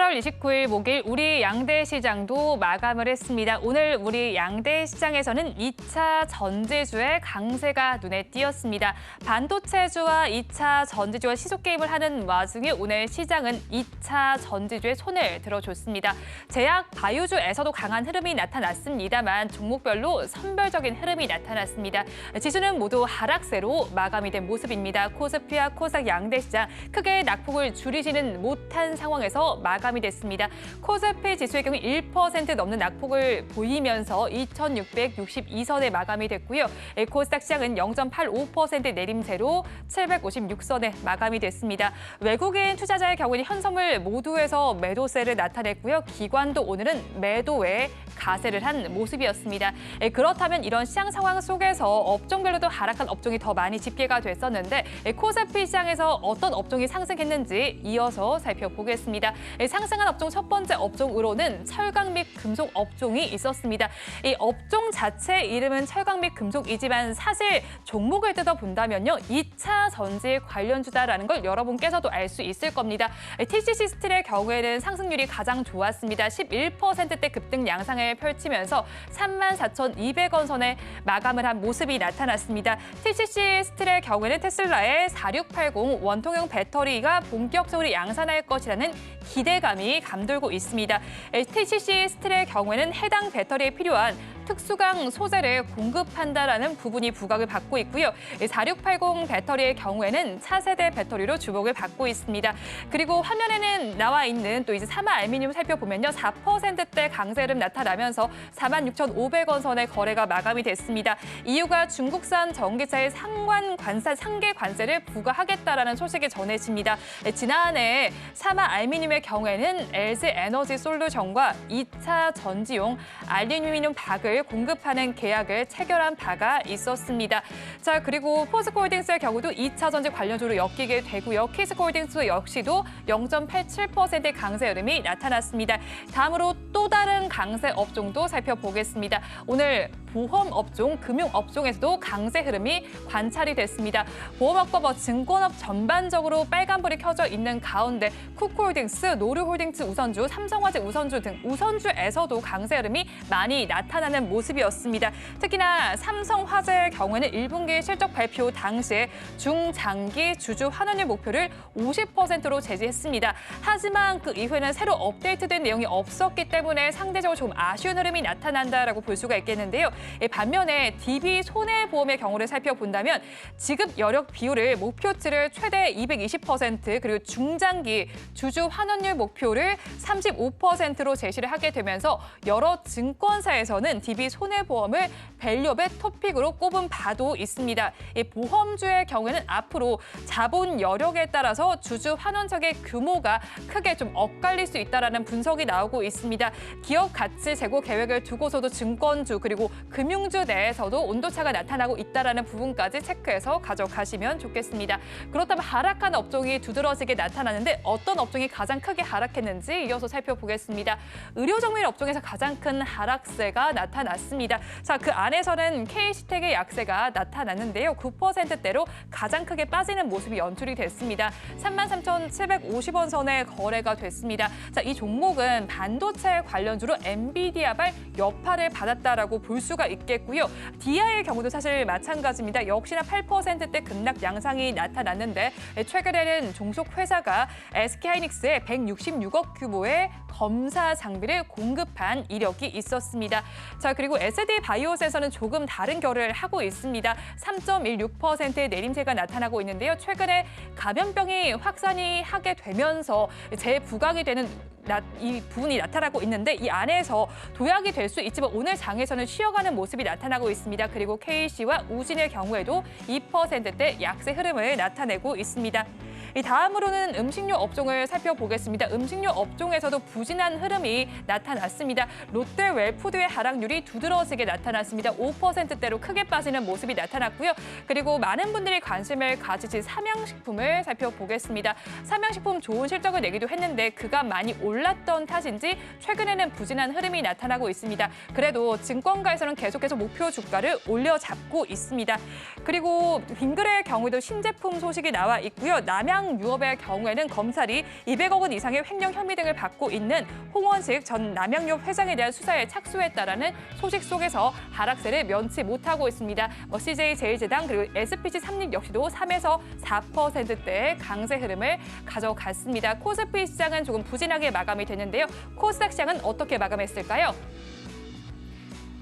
8월 29일 목요일 우리 양대 시장도 마감을 했습니다. 오늘 우리 양대 시장에서는 2차 전지주의 강세가 눈에 띄었습니다. 반도체주와 2차 전지주와 시속 게임을 하는 와중에 오늘 시장은 2차 전지주의 손을 들어줬습니다. 제약, 바이오주에서도 강한 흐름이 나타났습니다만 종목별로 선별적인 흐름이 나타났습니다. 지수는 모두 하락세로 마감이 된 모습입니다. 코스피와 코스닥 양대 시장 크게 낙폭을 줄이지는 못한 상황에서 마감이 됐습니다. 코스피 지수의 경우 1% 넘는 낙폭을 보이면서 2,662선에 마감이 됐고요. 코스닥 시장은 0.85% 내림세로 756선에 마감이 됐습니다. 외국인 투자자의 경우는 현선물 모두에서 매도세를 나타냈고요. 기관도 오늘은 매도에 가세를 한 모습이었습니다. 그렇다면 이런 시장 상황 속에서 업종별로도 하락한 업종이 더 많이 집계가 됐었는데 코스피 시장에서 어떤 업종이 상승했는지 이어서 살펴보겠습니다. 상승한 업종 첫 번째 업종으로는 철강 및 금속 업종이 있었습니다. 이 업종 자체 이름은 철강 및 금속이지만 사실 종목을 뜯어본다면요. 2차 전지 관련주다라는 걸 여러분께서도 알 수 있을 겁니다. TCC 스틸의 경우에는 상승률이 가장 좋았습니다. 11%대 급등 양상을 펼치면서 34,200원 선에 마감을 한 모습이 나타났습니다. TCC 스틸의 경우에는 테슬라의 4680 원통형 배터리가 본격적으로 양산할 것이라는 기대감이 감돌고 있습니다. TCC 스틸의 경우에는 해당 배터리에 필요한 특수강 소재를 공급한다라는 부분이 부각을 받고 있고요. 4680 배터리의 경우에는 차세대 배터리로 주목을 받고 있습니다. 그리고 화면에는 나와 있는 또 이제 사마 알미늄 살펴보면요. 4%대 강세 흐름 나타나면서 46,500원 선의 거래가 마감이 됐습니다. 이유가 중국산 전기차의 상계 관세를 부과하겠다라는 소식이 전해집니다. 지난해 사마 알미늄의 경우에는 LG 에너지 솔루션과 2차 전지용 알루미늄 박을 공급하는 계약을 체결한 바가 있었습니다. 자, 그리고 포스코홀딩스의 경우도 2차 전지 관련주로 엮이게 되고요. 키스코홀딩스 역시도 0.87%의 강세 흐름이 나타났습니다. 다음으로 또 다른 강세 업종도 살펴보겠습니다. 오늘 보험 업종, 금융 업종에서도 강세 흐름이 관찰이 됐습니다. 보험업과 증권업 전반적으로 빨간불이 켜져 있는 가운데 쿠쿠홀딩스, 노르홀딩스 우선주, 삼성화재 우선주 등 우선주에서도 강세 흐름이 많이 나타나는 모습이었습니다. 특히나 삼성화재의 경우에는 1분기 실적 발표 당시에 중장기 주주 환원율 목표를 50%로 제시했습니다. 하지만 그 이후에는 새로 업데이트된 내용이 없었기 때문에 상대적으로 좀 아쉬운 흐름이 나타난다라고 볼 수가 있겠는데요. 반면에 DB 손해보험의 경우를 살펴본다면 지급 여력 비율을 목표치를 최대 220% 그리고 중장기 주주 환원율 목표를 35%로 제시를 하게 되면서 여러 증권사에서는 DB 손해보험을 밸류업의 토픽으로 꼽은 바도 있습니다. 보험주의 경우에는 앞으로 자본 여력에 따라서 주주 환원책의 규모가 크게 좀 엇갈릴 수 있다는 분석이 나오고 있습니다. 기업 가치 제고 계획을 두고서도 증권주 그리고 금융주 내에서도 온도차가 나타나고 있다는 부분까지 체크해서 가져가시면 좋겠습니다. 그렇다면 하락한 업종이 두드러지게 나타나는데 어떤 업종이 가장 크게 하락했는지 이어서 살펴보겠습니다. 의료정밀 업종에서 가장 큰 하락세가 나타났습니다. 자, 그 안에서는 KC텍의 약세가 나타났는데요. 9%대로 가장 크게 빠지는 모습이 연출이 됐습니다. 33,750원 선에 거래가 됐습니다. 자, 이 종목은 반도체 관련주로 엔비디아발 여파를 받았다라고 볼 수가 있겠고요. DI의 경우도 사실 마찬가지입니다. 역시나 8%대 급락 양상이 나타났는데 최근에는 종속 회사가 SK하이닉스에 166억 규모의 검사 장비를 공급한 이력이 있었습니다. 자, 그리고 SD 바이오스에서는 조금 다른 결을 하고 있습니다. 3.16%의 내림세가 나타나고 있는데요. 최근에 감염병이 확산이 하게 되면서 재부각이 되는 이 부분이 나타나고 있는데 이 안에서 도약이 될 수 있지만 오늘 장에서는 쉬어가는 모습이 나타나고 있습니다. 그리고 KC와 우진의 경우에도 2%대 약세 흐름을 나타내고 있습니다. 다음으로는 음식료 업종을 살펴보겠습니다. 음식료 업종에서도 부진한 흐름이 나타났습니다. 롯데 웰푸드의 하락률이 두드러지게 나타났습니다. 5%대로 크게 빠지는 모습이 나타났고요. 그리고 많은 분들이 관심을 가지신 삼양식품을 살펴보겠습니다. 삼양식품 좋은 실적을 내기도 했는데 그간 많이 올랐던 탓인지 최근에는 부진한 흐름이 나타나고 있습니다. 그래도 증권가에서는 계속해서 목표 주가를 올려잡고 있습니다. 그리고 빙그레의 경우에도 신제품 소식이 나와 있고요. 남양 화장유업의 경우에는 검찰이 200억 원 이상의 횡령 혐의 등을 받고 있는 홍원식 전 남양유업 회장에 대한 수사에 착수했다라는 소식 속에서 하락세를 면치 못하고 있습니다. CJ제일제당 그리고 SPC 삼립 역시도 3에서 4%대의 강세 흐름을 가져갔습니다. 코스피 시장은 조금 부진하게 마감이 됐는데요. 코스닥 시장은 어떻게 마감했을까요?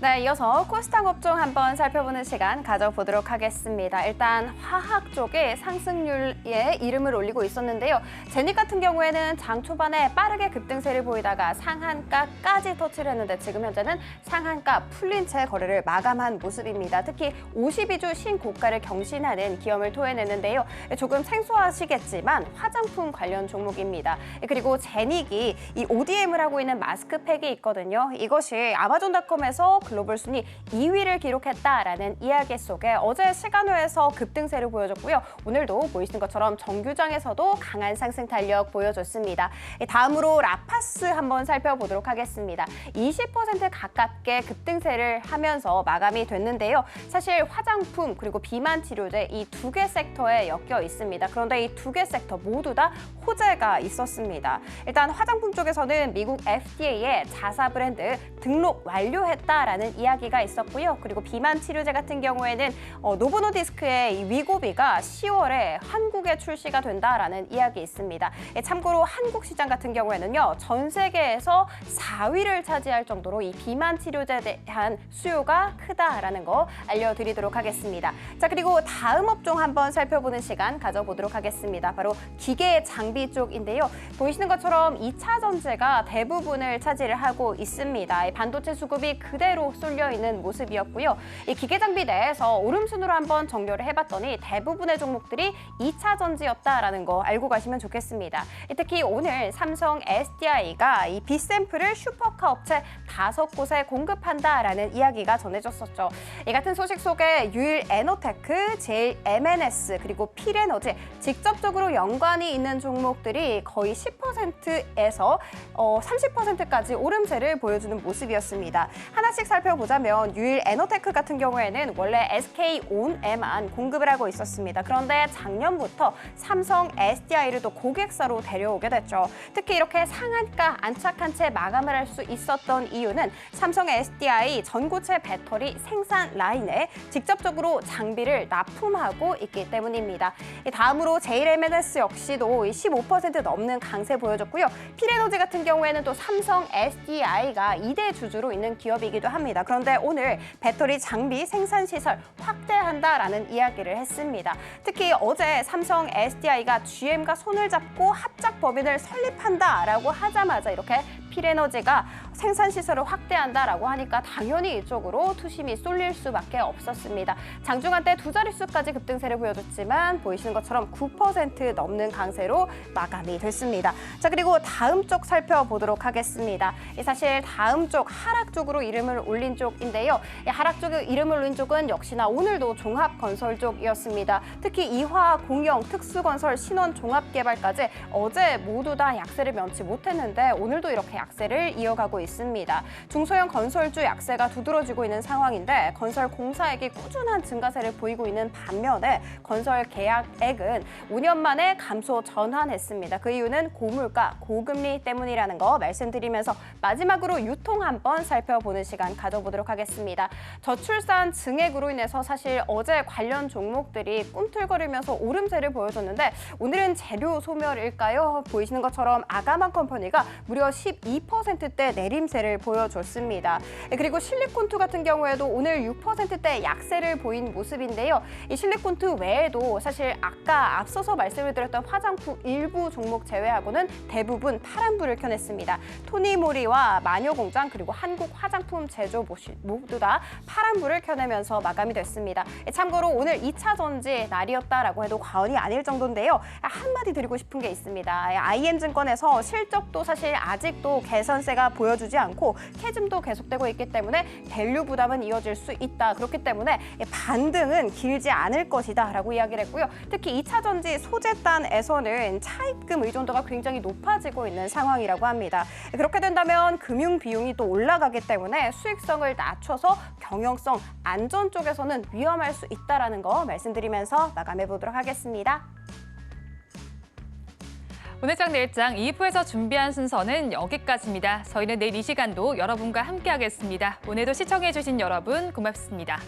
네, 이어서 코스닥 업종 한번 살펴보는 시간 가져보도록 하겠습니다. 일단 화학 쪽에 상승률에 이름을 올리고 있었는데요. 제닉 같은 경우에는 장 초반에 빠르게 급등세를 보이다가 상한가까지 터치를 했는데 지금 현재는 상한가 풀린 채 거래를 마감한 모습입니다. 특히 52주 신고가를 경신하는 기염을 토해냈는데요. 조금 생소하시겠지만 화장품 관련 종목입니다. 그리고 제닉이 이 ODM을 하고 있는 마스크팩이 있거든요. 이것이 아마존닷컴에서 글로벌 순위 2위를 기록했다라는 이야기 속에 어제 시간외에서 급등세를 보여줬고요. 오늘도 보이시는 것처럼 정규장에서도 강한 상승 탄력 보여줬습니다. 다음으로 라파스 한번 살펴보도록 하겠습니다. 20% 가깝게 급등세를 하면서 마감이 됐는데요. 사실 화장품 그리고 비만 치료제 이 두 개 섹터에 엮여 있습니다. 그런데 이 두 개 섹터 모두 다 호재가 있었습니다. 일단 화장품 쪽에서는 미국 FDA에 자사 브랜드 등록 완료했다라는 이야기가 있었고요. 그리고 비만 치료제 같은 경우에는 노보노디스크의 이 위고비가 10월에 한국에 출시가 된다라는 이야기 있습니다. 참고로 한국 시장 같은 경우에는요. 전 세계에서 4위를 차지할 정도로 이 비만 치료제에 대한 수요가 크다라는 거 알려드리도록 하겠습니다. 자, 그리고 다음 업종 한번 살펴보는 시간 가져보도록 하겠습니다. 바로 기계 장비 쪽인데요. 보이시는 것처럼 2차 전지가 대부분을 차지를 하고 있습니다. 반도체 수급이 그대로 쏠려 있는 모습이었고요. 이 기계 장비 내에서 오름순으로 한번 정렬을 해봤더니 대부분의 종목들이 2차 전지였다라는 거 알고 가시면 좋겠습니다. 특히 오늘 삼성 SDI가 이 B샘플을 슈퍼카 업체 5곳에 공급한다라는 이야기가 전해졌었죠. 이 같은 소식 속에 유일 에너테크, 제일 MNS 그리고 필에너지 직접적으로 연관이 있는 종목들이 거의 10%에서 30%까지 오름세를 보여주는 모습이었습니다. 하나씩 살펴보자면 유일 에너테크 같은 경우에는 원래 SK온에만 공급을 하고 있었습니다. 그런데 작년부터 삼성 SDI를 또 고객사로 데려오게 됐죠. 특히 이렇게 상한가 안착한 채 마감을 할 수 있었던 이유는 삼성 SDI 전고체 배터리 생산 라인에 직접적으로 장비를 납품하고 있기 때문입니다. 다음으로 제일 MNS 역시도 15% 넘는 강세 보여줬고요. 필에너지 같은 경우에는 또 삼성 SDI가 2대 주주로 있는 기업이기도 합니다. 그런데 오늘 배터리 장비 생산 시설 확대한다라는 이야기를 했습니다. 특히 어제 삼성 SDI가 GM과 손을 잡고 합작 법인을 설립한다라고 하자마자 이렇게 필에너지가 생산 시설을 확대한다라고 하니까 당연히 이쪽으로 투심이 쏠릴 수밖에 없었습니다. 장중한 때 두 자릿수까지 급등세를 보여줬지만 보이시는 것처럼 9% 넘는 강세로 마감이 됐습니다. 자, 그리고 다음 쪽 살펴보도록 하겠습니다. 사실 다음 쪽 하락 쪽으로 이름을 올린 쪽인데요. 하락 쪽에 이름을 올린 쪽은 역시나 오늘도 종합건설 쪽이었습니다. 특히 이화, 공영, 특수건설, 신원, 종합개발까지 어제 모두 다 약세를 면치 못했는데 오늘도 이렇게 약세를 이어가고 있습니다. 중소형 건설주 약세가 두드러지고 있는 상황인데 건설 공사액이 꾸준한 증가세를 보이고 있는 반면에 건설 계약액은 5년 만에 감소 전환했습니다. 그 이유는 고물가, 고금리 때문이라는 거 말씀드리면서 마지막으로 유통 한번 살펴보는 시간 가져보도록 하겠습니다. 저출산 증액으로 인해서 사실 어제 관련 종목들이 꿈틀거리면서 오름세를 보여줬는데 오늘은 재료 소멸일까요? 보이시는 것처럼 아가만 컴퍼니가 무려 12%대 내림세를 보여줬습니다. 그리고 실리콘투 같은 경우에도 오늘 6%대 약세를 보인 모습인데요. 이 실리콘투 외에도 사실 아까 앞서서 말씀을 드렸던 화장품 일부 종목 제외하고는 대부분 파란불을 켜냈습니다. 토니모리와 마녀공장 그리고 한국 화장품 제조 모두 다 파란불을 켜내면서 마감이 됐습니다. 참고로 오늘 2차 전지 날이었다라고 해도 과언이 아닐 정도인데요. 한마디 드리고 싶은 게 있습니다. IM증권에서 실적도 사실 아직도 개선세가 보여주지 않고 캐즘도 계속되고 있기 때문에 밸류 부담은 이어질 수 있다. 그렇기 때문에 반등은 길지 않을 것이다 라고 이야기를 했고요. 특히 2차 전지 소재단에서는 차입금 의존도가 굉장히 높아지고 있는 상황이라고 합니다. 그렇게 된다면 금융 비용이 또 올라가기 때문에 수익성을 낮춰서 경영성, 안전 쪽에서는 위험할 수 있다는 거 말씀드리면서 마감해 보도록 하겠습니다. 오늘장 내일장 2부에서 준비한 순서는 여기까지입니다. 저희는 내일 이 시간도 여러분과 함께하겠습니다. 오늘도 시청해주신 여러분 고맙습니다.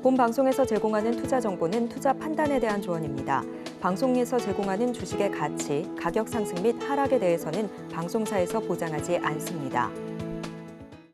본 방송에서 제공하는 투자 정보는 투자 판단에 대한 조언입니다. 방송에서 제공하는 주식의 가치, 가격 상승 및 하락에 대해서는 방송사에서 보장하지 않습니다.